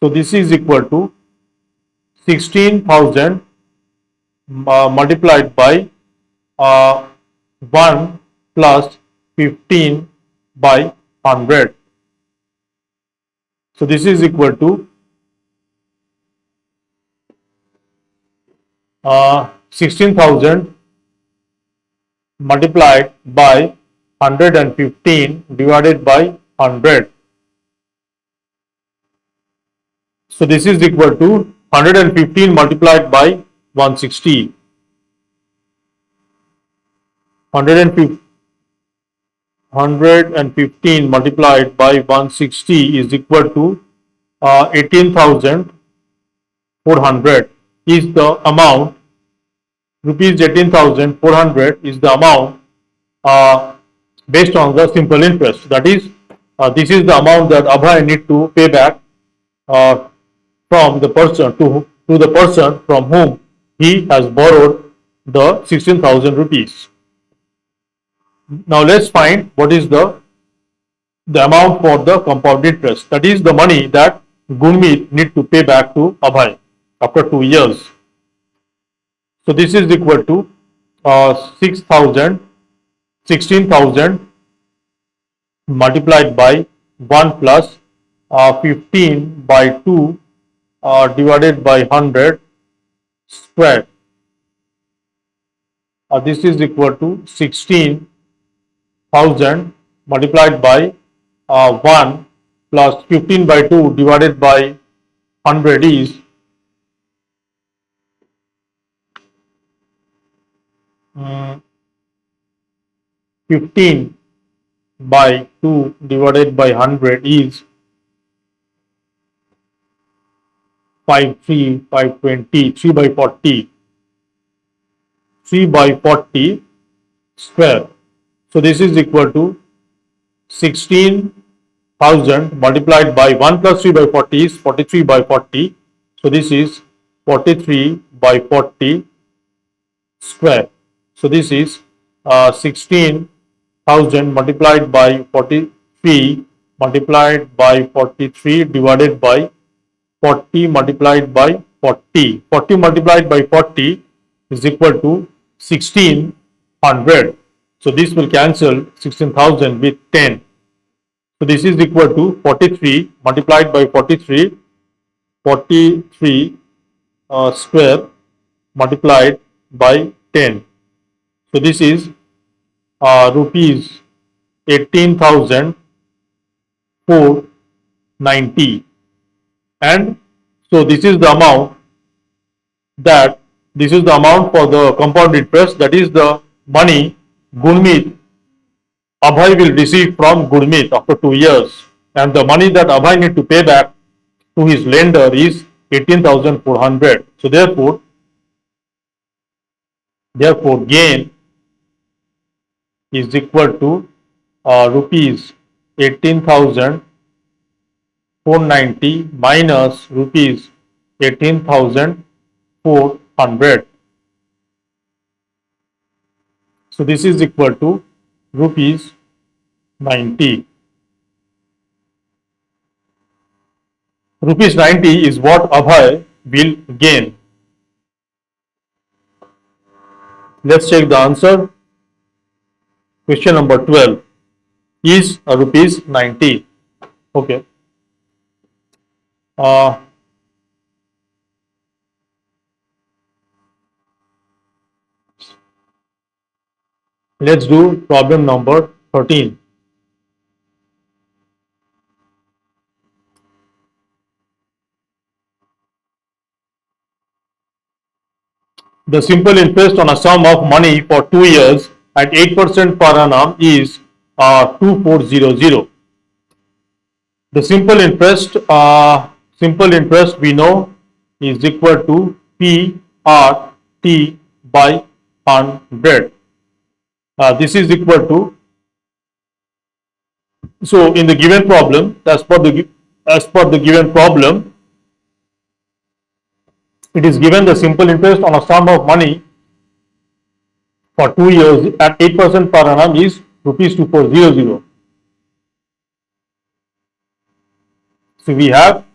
So this is equal to 16,000 multiplied by 1 plus 15 by 100. So this is equal to 16,000 multiplied by 115 divided by 100. So this is equal to 115 multiplied by 160. 115 multiplied by 160 is equal to 18,400 is the amount. Rupees 18,400 is the amount based on the simple interest. That is, this is the amount that Abhay need to pay back from the person to the person from whom he has borrowed the 16,000 rupees. Now let's find what is the amount for the compound interest. That is the money that Gurmeet need to pay back to Abhay after 2 years. So this is equal to 16,000 multiplied by 1 plus 15 by 2 divided by 100 square. This is equal to 16,000 multiplied by 1 plus 15 by 2 divided by 100 is 15 by 2 divided by 100 is 520, 3 by 40, 3 by 40 square. So this is equal to 16,000 multiplied by 1 plus 3 by 40 is 43 by 40. So this is 43 by 40 square. So this is 16,000 multiplied by 43 multiplied by 43 divided by 40 multiplied by 40. 40 multiplied by 40 is equal to 1600. So this will cancel 16,000 with 10. So this is equal to 43 multiplied by 43, 43 square multiplied by 10. So this is rupees 18,490, and so this is the amount for the compound interest. That is the money Abhay will receive from Gurmeet after 2 years, and the money that Abhay need to pay back to his lender is 18,400. So therefore gain is equal to rupees 18,490 minus rupees 18,400. So this is equal to rupees 90. Rupees 90 is what Abhay will gain. Let's check the answer. Question number 12 is rupees 90. Okay. Let's do problem number 13. The simple interest on a sum of money for 2 years at 8% per annum is 2400. The simple interest we know is equal to PRT by 100. This is equal to, so in the given problem, as per the as per the given problem, it is given the simple interest on a sum of money for 2 years at 8% per annum is rupees 2400. So we have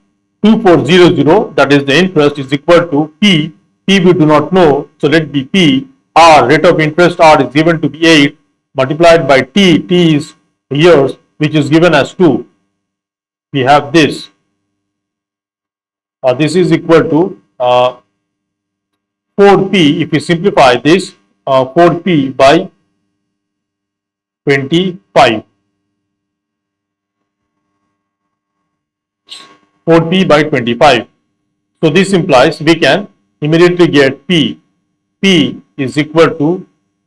2400, that is the interest, is equal to P. P we do not know, so let be P. R, rate of interest R is given to be 8 multiplied by T. T is years, which is given as 2. We have this. This is equal to 4P. If we simplify this, 4P by 25. 4P by 25. So this implies we can immediately get P. P is equal to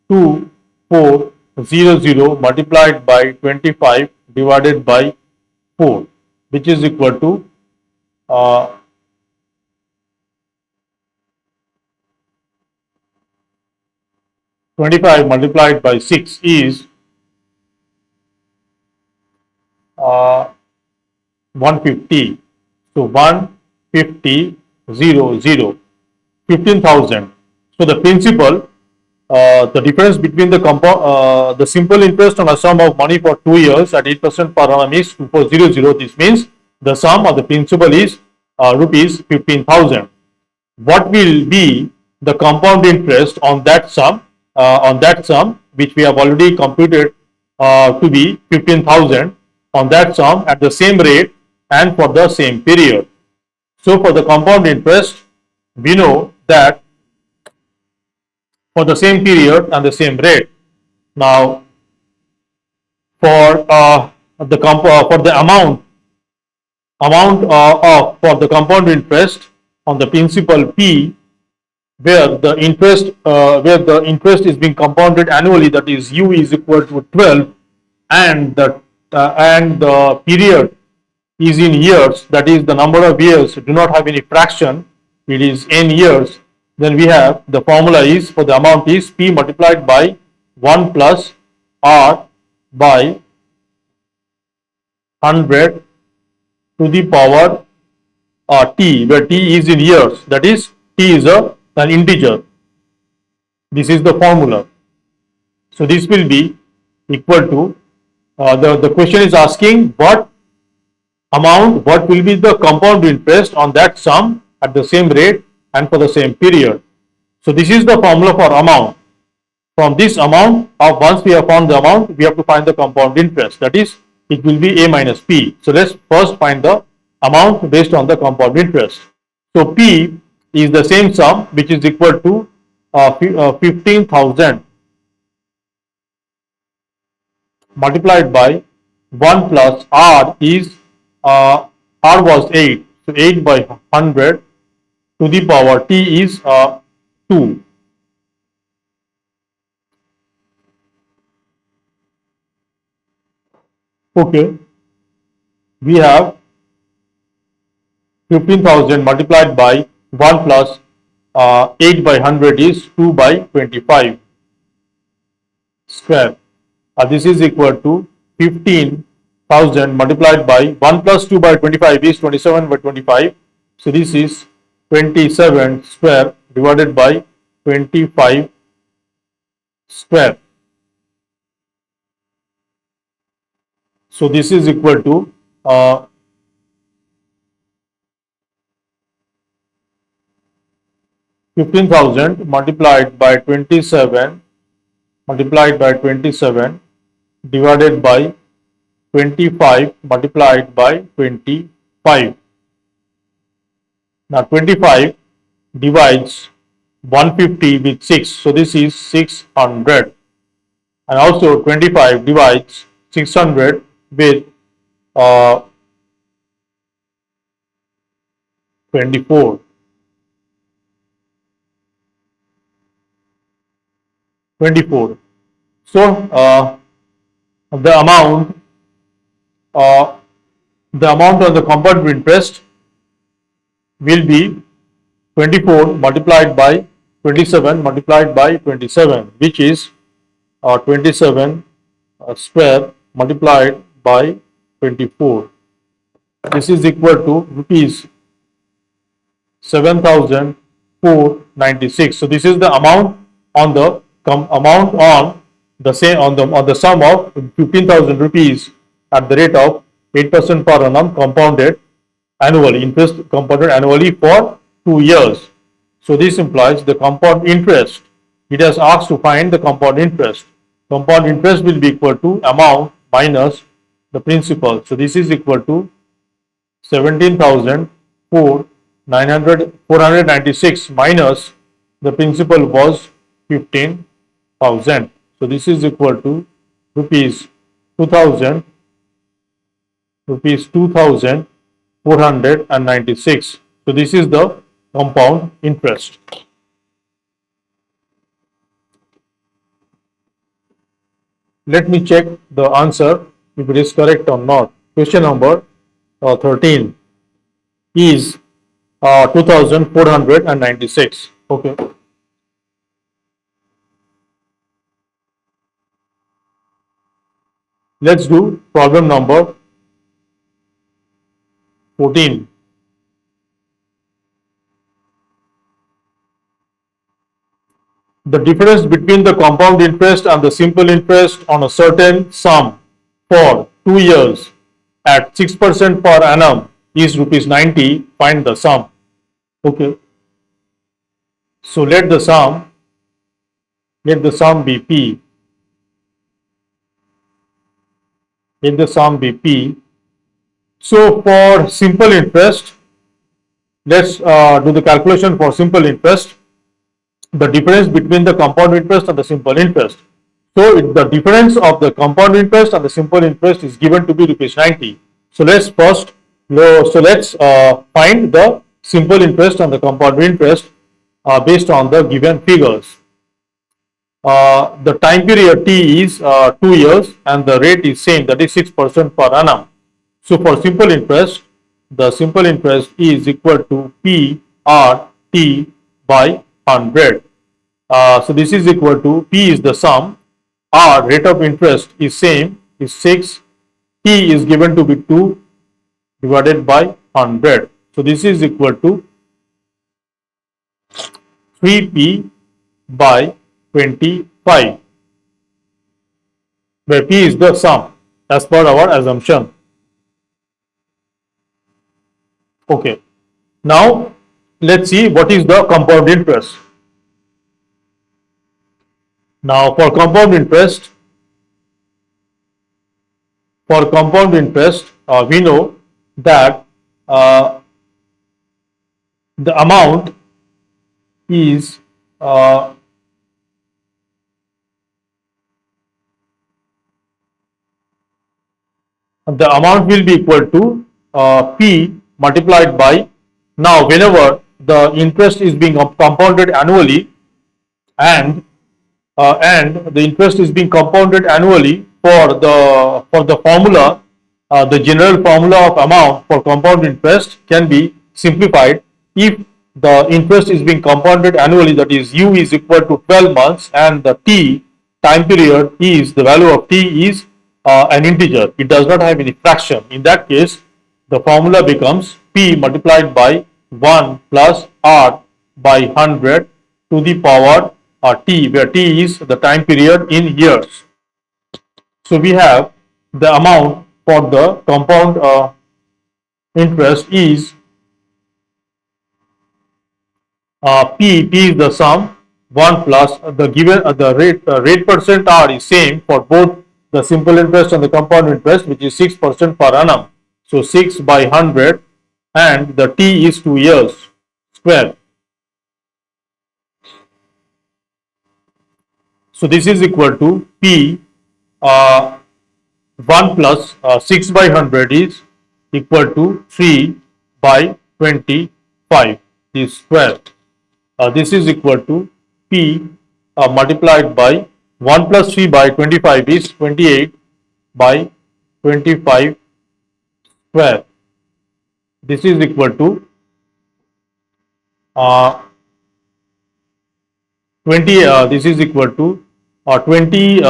2400 multiplied by 25 divided by 4, which is equal to 25 multiplied by 6 is 150. So 150 0 15,000. So the principal, the difference between the simple interest on a sum of money for 2 years at 8% per annum is 2400. This means the sum of the principal is rupees 15,000. What will be the compound interest on that sum? Which we have already computed to be 15,000 on that sum at the same rate and for the same period. So for the compound interest, we know that for the same period and the same rate. Now, for the amount for the compound interest on the principal P, where the interest is being compounded annually, that is U is equal to 12, and the period is in years, that is the number of years do not have any fraction, it is n years. Then we have the formula is for the amount is P multiplied by 1 plus R by 100 to the power T, where T is in years, that is T is an integer. This is the formula. So this will be equal to the question is asking what will be the compound interest on that sum at the same rate and for the same period. So this is the formula for amount. From this amount, once we have found the amount, we have to find the compound interest, that is it will be A minus P. So let's first find the amount based on the compound interest. So P is the same sum, which is equal to 15,000 multiplied by 1 plus R is R was 8, so 8 by 100 to the power T is 2. Okay, we have 15,000 multiplied by 1 plus 8 by 100 is 2 by 25 square. This is equal to 15,000 multiplied by 1 plus 2 by 25 is 27 by 25. So this is 27 square divided by 25 square. So this is equal to 15,000 multiplied by 27 divided by 25 multiplied by 25. Now 25 divides 150 with 6, so this is 600, and also 25 divides 600 with 24. 24. So the amount of the compound interest will be 24 multiplied by 27 multiplied by 27, which is 27 square multiplied by 24. This is equal to rupees 7,496. So this is the amount on the amount on the same on the sum of 15,000 rupees at the rate of 8% per annum compounded annually, interest compounded annually for 2 years. So this implies the compound interest. It has asked to find the compound interest. Compound interest will be equal to amount minus the principal. So this is equal to 17,496 minus the principal was 15,000. So this is equal to rupees 2,000 rupees 2,496. So this is the compound interest. Let me check the answer if it is correct or not. Question number 13 is 2,496. Okay. Let's do problem number 14. The difference between the compound interest and the simple interest on a certain sum for 2 years at 6% per annum is rupees 90. Find the sum. Okay. So let the sum be P. Let the sum be P. So for simple interest, let's do the calculation for simple interest. The difference between the compound interest and the simple interest. So the difference of the compound interest and the simple interest is given to be rupees 90. So let's find the simple interest and the compound interest based on the given figures. The time period T is 2 years and the rate is same, that is 6% per annum. So for simple interest, the simple interest is equal to P R T by 100. So this is equal to P is the sum, R rate of interest is same, is 6, T is given to be 2 divided by 100. So this is equal to 3P by 25, where P is the sum as per our assumption. Okay. Now let's see what is the compound interest. Now for compound interest, we know that the amount is will be equal to P multiplied by, now whenever the interest is being compounded annually and the interest is being compounded annually for the formula, the general formula of amount for compound interest can be simplified if the interest is being compounded annually, that is U is equal to 12 months and the T time period is, the value of T is an integer. It does not have any fraction. In that case, the formula becomes P multiplied by 1 plus R by 100 to the power T, where T is the time period in years. So we have the amount for the compound interest is P is the sum, 1 plus the given the rate percent R is same for both the simple interest and the compound interest, which is 6% per annum. So 6 by 100 and the T is 2 years square. So this is equal to P 1 plus 6 by 100 is equal to 3 by 25 is square. This is equal to P multiplied by 1 plus 3 by 25 is 28 by 25 square. This is equal to 20. This is equal to 20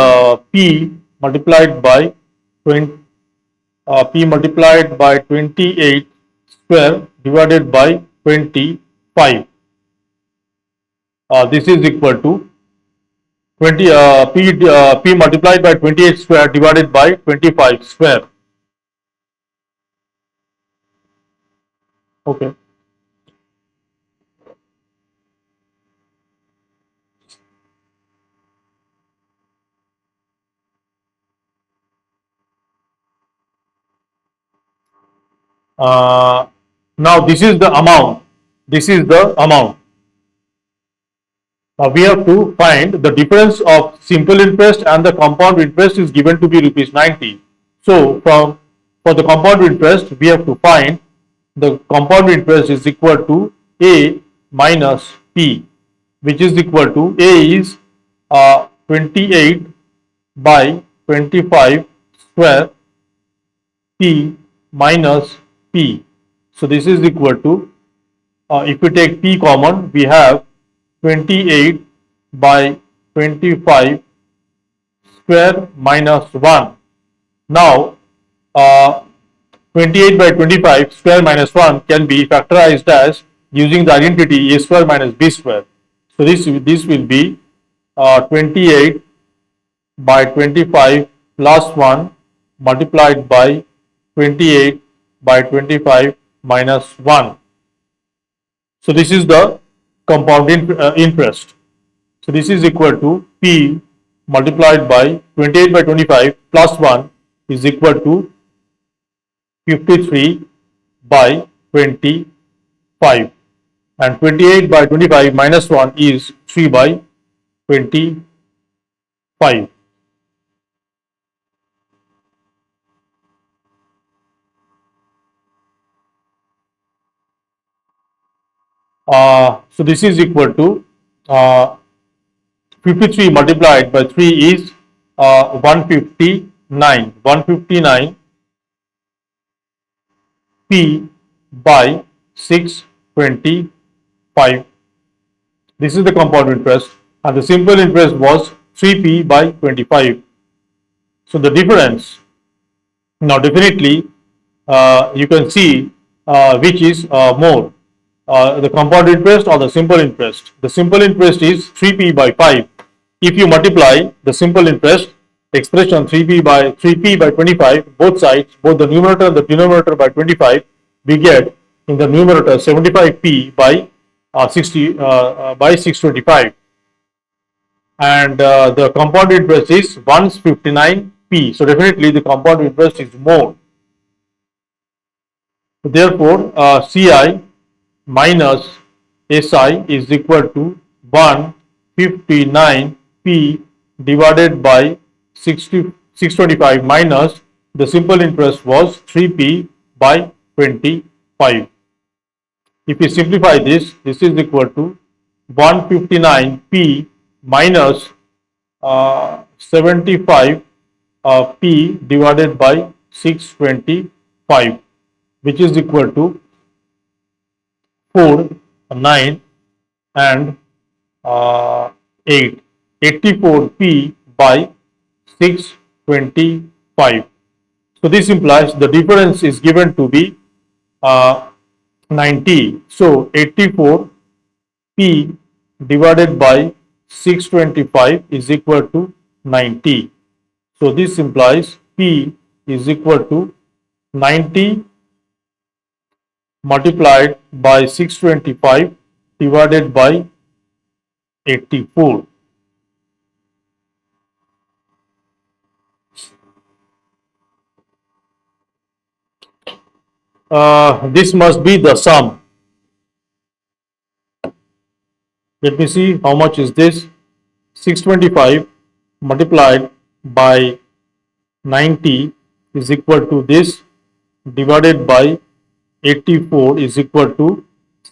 P multiplied by 20 P multiplied by 28 square divided by 25. This is equal to 20 P multiplied by 28 square divided by 25 square. Okay. Now this is the amount. This is the amount. Now we have to find the difference of simple interest and the compound interest is given to be rupees 90. So for the compound interest we have to find the compound interest is equal to A minus P, which is equal to A is 28 by 25 square P minus P. So this is equal to, if we take P common, we have 28 by 25 square minus 1. Now, 28 by 25 square minus 1 can be factorized as using the identity A square minus B square. So this will be 28 by 25 plus 1 multiplied by 28 by 25 minus 1. So this is the compound interest. So this is equal to P multiplied by 28 by 25 plus 1 is equal to 53 by 25, and 28 by 25 minus 1 is 3 by 25. So this is equal to 53 multiplied by 3 is 159. 159 P by 625. This is the compound interest, and the simple interest was 3P by 25. So the difference, now definitely you can see which is more, the compound interest or the simple interest. The simple interest is 3P by 5. If you multiply the simple interest expression 3P by 25, both sides, both the numerator and the denominator by 25, we get in the numerator 75P by 625, and the compound interest is 159P. So definitely the compound interest is more. Therefore, CI minus SI is equal to 159P divided by 625 minus the simple interest was 3P by 25. If we simplify this, this is equal to 159P minus 75 P divided by 625, which is equal to 4, 9 and 8. 84P by 625. So this implies the difference is given to be 90. So 84P divided by 625 is equal to 90. So this implies P is equal to 90 multiplied by 625 divided by 84. This must be the sum. Let me see how much is this. 625 multiplied by 90 is equal to this, divided by 84 is equal to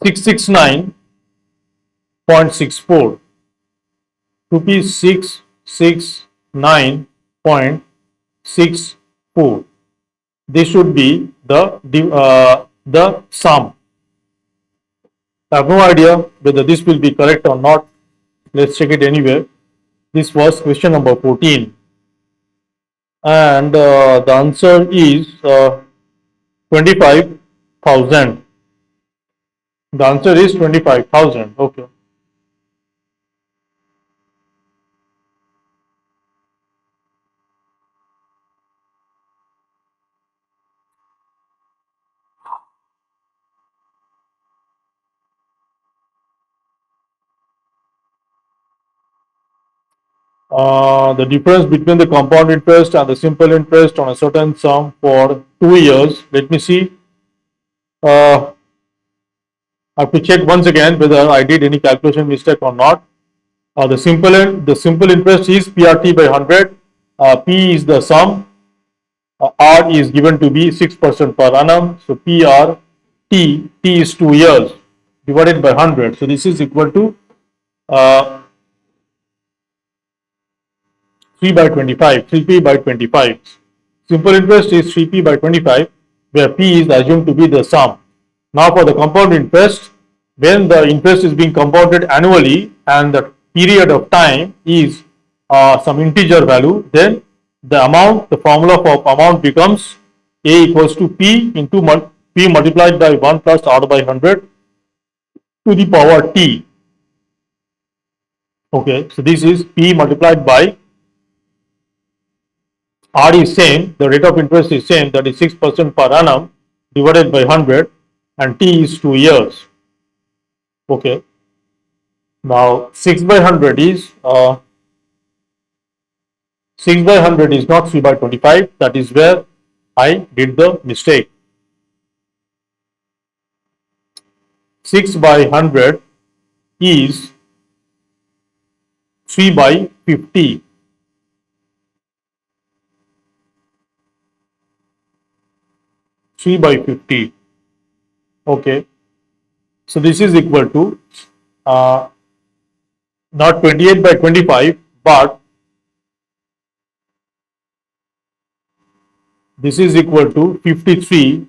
669.64. Rupees 669.64. This should be the sum. I have no idea whether this will be correct or not. Let's check it anyway. This was question number 14. and the answer is 25,000. The answer is 25,000. Okay. The difference between the compound interest and the simple interest on a certain sum for 2 years. Let me see. I have to check once again whether I did any calculation mistake or not. The simple interest is PRT by 100. P is the sum. R is given to be 6% per annum. So T is 2 years divided by 100. So this is equal to uh, 3 by 25, 3p by 25. Simple interest is 3p by 25, where p is assumed to be the sum. Now for the compound interest, when the interest is being compounded annually and the period of time is some integer value, then the formula for amount becomes a equals to p into p multiplied by 1 plus r by 100 to the power t. Okay, so this is p multiplied by R is same, the rate of interest is same, that is 6% per annum divided by 100, and T is 2 years. Okay. Now 6 by 100 is 6 by 100 is not 3 by 25. That is where I did the mistake. 6 by 100 is 3 by 50. 3 by 50. Okay. So this is equal to not 28 by 25, but this is equal to 53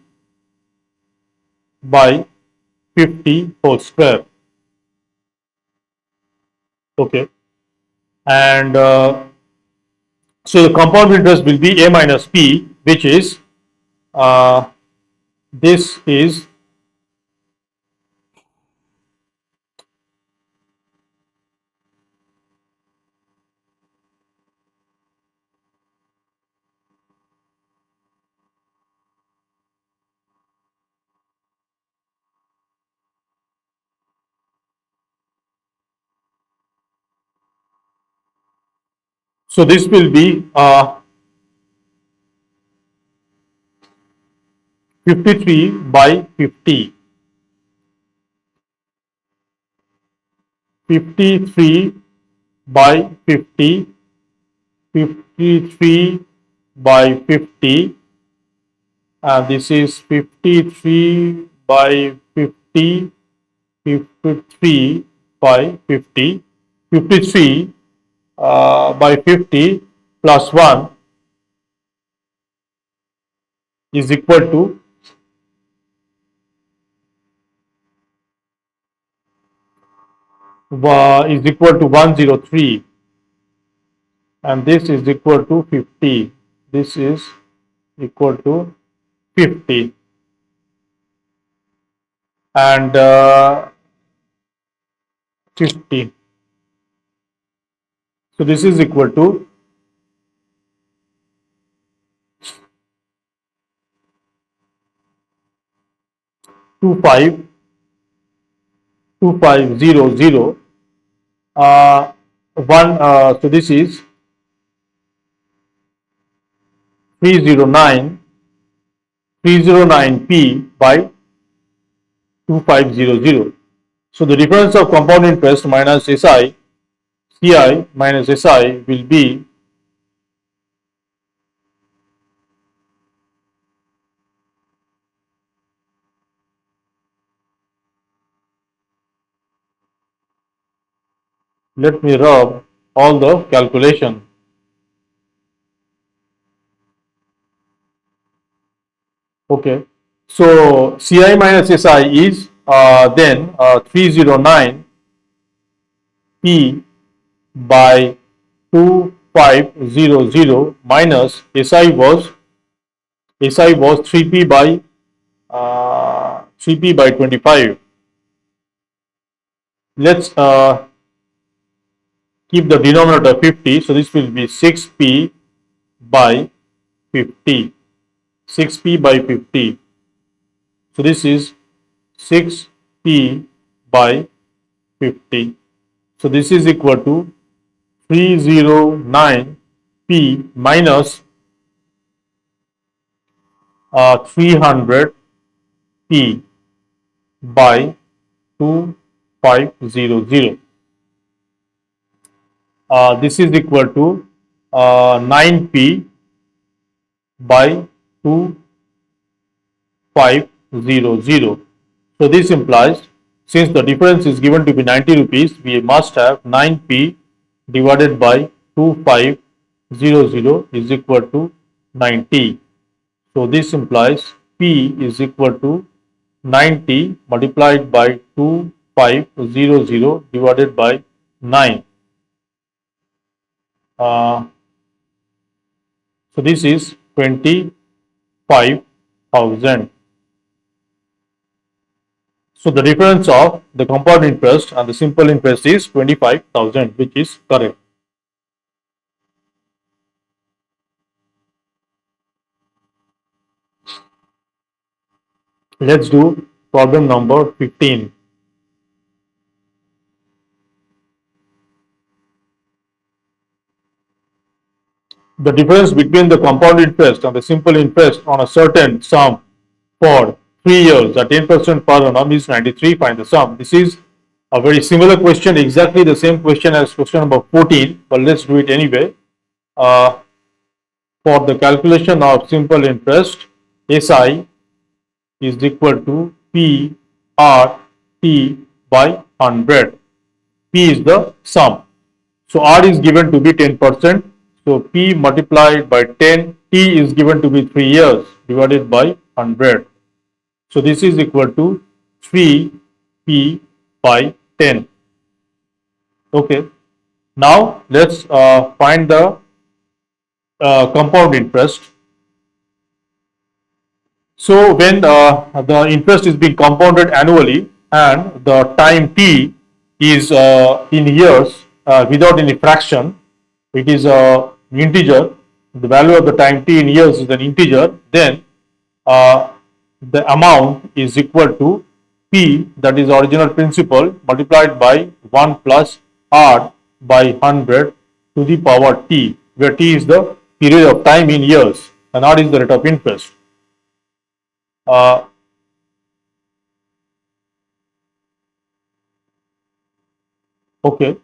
by 50 whole square. Okay. And so the compound interest will be a minus p, which is this is so this will be 53 by 50. 53 by 50. 53 by 50. This is 53 by 50. 53 by 50. 53 by 50 plus 1 is equal to is equal to 103, and this is equal to 50. This is equal to 50, and 50. So this is equal to 2500 1 so this is 309p by 2500. So the difference of compound interest minus SI, CI minus SI will be let me rub all the calculation. Okay, so CI minus SI is then 309 P by 2500 minus SI was 3p by 25. Let's keep the denominator 50. So this will be 6p by 50. 6p by 50. So this is 6p by 50. So this is equal to 309p minus 300p by 2500. This is equal to 9p by 2500. So this implies, since the difference is given to be 90 rupees, we must have 9p divided by 2500 is equal to 90. So this implies p is equal to 90 multiplied by 2500 divided by 9. So this is 25,000. So the difference of the compound interest and the simple interest is 25,000, which is correct. Let's do problem number 15. The difference between the compound interest and the simple interest on a certain sum for 3 years at 10% per annum is 93. Find the sum. This is a very similar question, exactly the same question as question number 14, but let's do it anyway. For the calculation of simple interest, SI is equal to P R T by 100. P is the sum. So R is given to be 10%. So P multiplied by 10, T is given to be 3 years divided by 100. So this is equal to 3P by 10. Okay. Now let's find the compound interest. So when the interest is being compounded annually and the time T is in years without any fraction, it is an integer, the value of the time T in years is an integer, then the amount is equal to P, that is original principal, multiplied by 1 plus R by 100 to the power T, where T is the period of time in years and R is the rate of interest. Okay.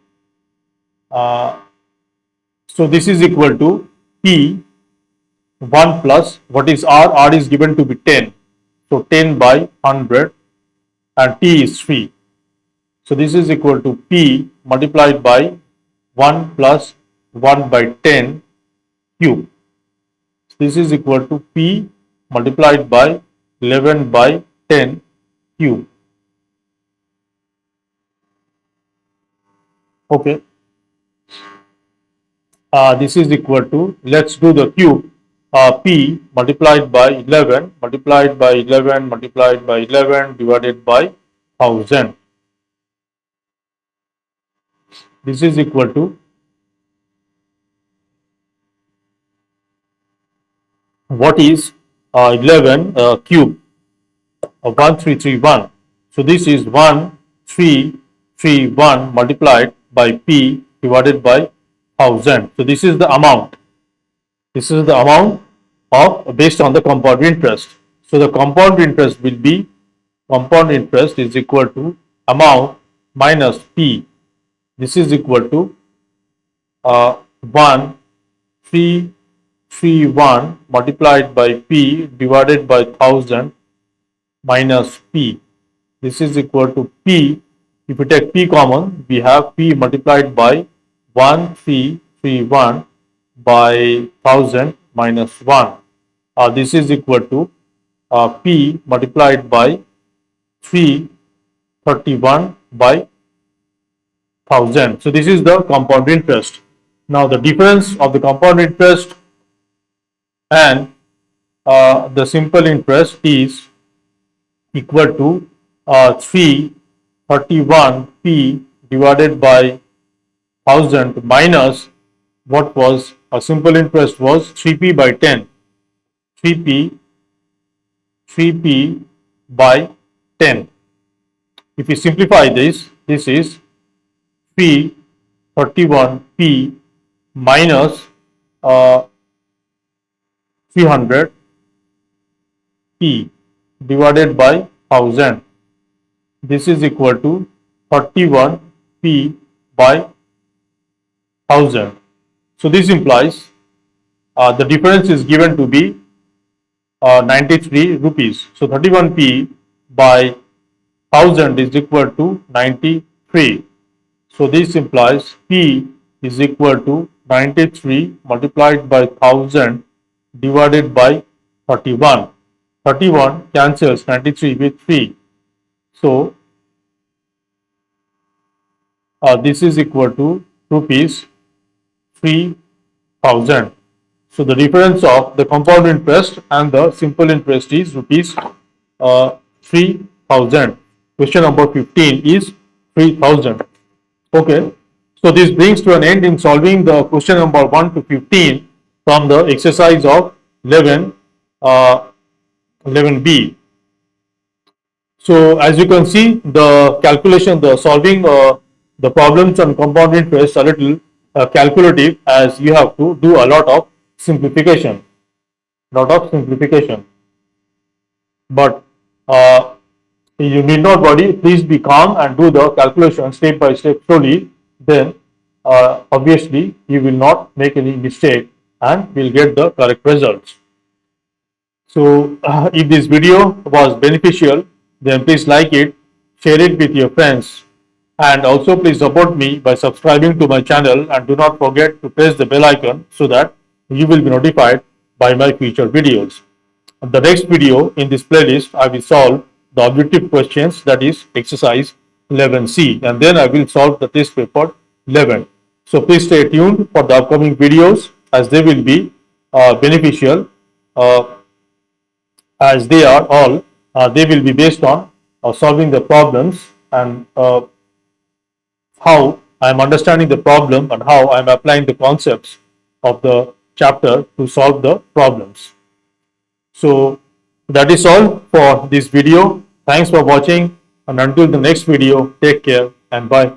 So this is equal to P 1 plus what is R? R is given to be 10. So 10 by 100 and T is 3. So this is equal to P multiplied by 1 plus 1 by 10 cube. This is equal to P multiplied by 11 by 10 cube. Okay. This is equal to, let's do the cube, P multiplied by 11 multiplied by 11 multiplied by 11 divided by 1000. This is equal to what is 11 cube of 1331. So this is 1331 multiplied by P divided by 1000. So this is the amount. This is the amount of based on the compound interest. So the compound interest will be, compound interest is equal to amount minus P. This is equal to 1331 multiplied by P divided by 1000 minus P. This is equal to P. If we take P common, we have P multiplied by 1331 by 1000 minus 1. This is equal to P multiplied by 331 by 1000. So this is the compound interest. Now the difference of the compound interest and the simple interest is equal to 331p divided by 1000 minus what was a simple interest was 3p by 10, 3p 3p by 10. If we simplify this, this is p 31p minus 300p divided by 1000. This is equal to 31p by 1000. So this implies the difference is given to be 93 rupees. So 31p by 1000 is equal to 93. So this implies p is equal to 93 multiplied by 1000 divided by 31. 31 cancels 93 with 3. So this is equal to rupees 3000. So the difference of the compound interest and the simple interest is rupees 3000. Question number 15 is 3000. Okay. So this brings to an end in solving the question number 1 to 15 from the exercise of 11b. So as you can see, the calculation, the solving the problems on compound interest a little calculative, as you have to do a lot of simplification, but you need not worry. Please be calm and do the calculation step by step slowly. Then obviously you will not make any mistake and will get the correct results. So if this video was beneficial, then please like it, share it with your friends, and also please support me by subscribing to my channel, and do not forget to press the bell icon so that you will be notified by my future videos. In the next video in this playlist, I will solve the objective questions, that is exercise 11C, and then I will solve the test paper 11. So please stay tuned for the upcoming videos, as they will be beneficial, as they are all they will be based on solving the problems and how I am understanding the problem and how I am applying the concepts of the chapter to solve the problems. So that is all for this video. Thanks for watching, and until the next video, take care and bye.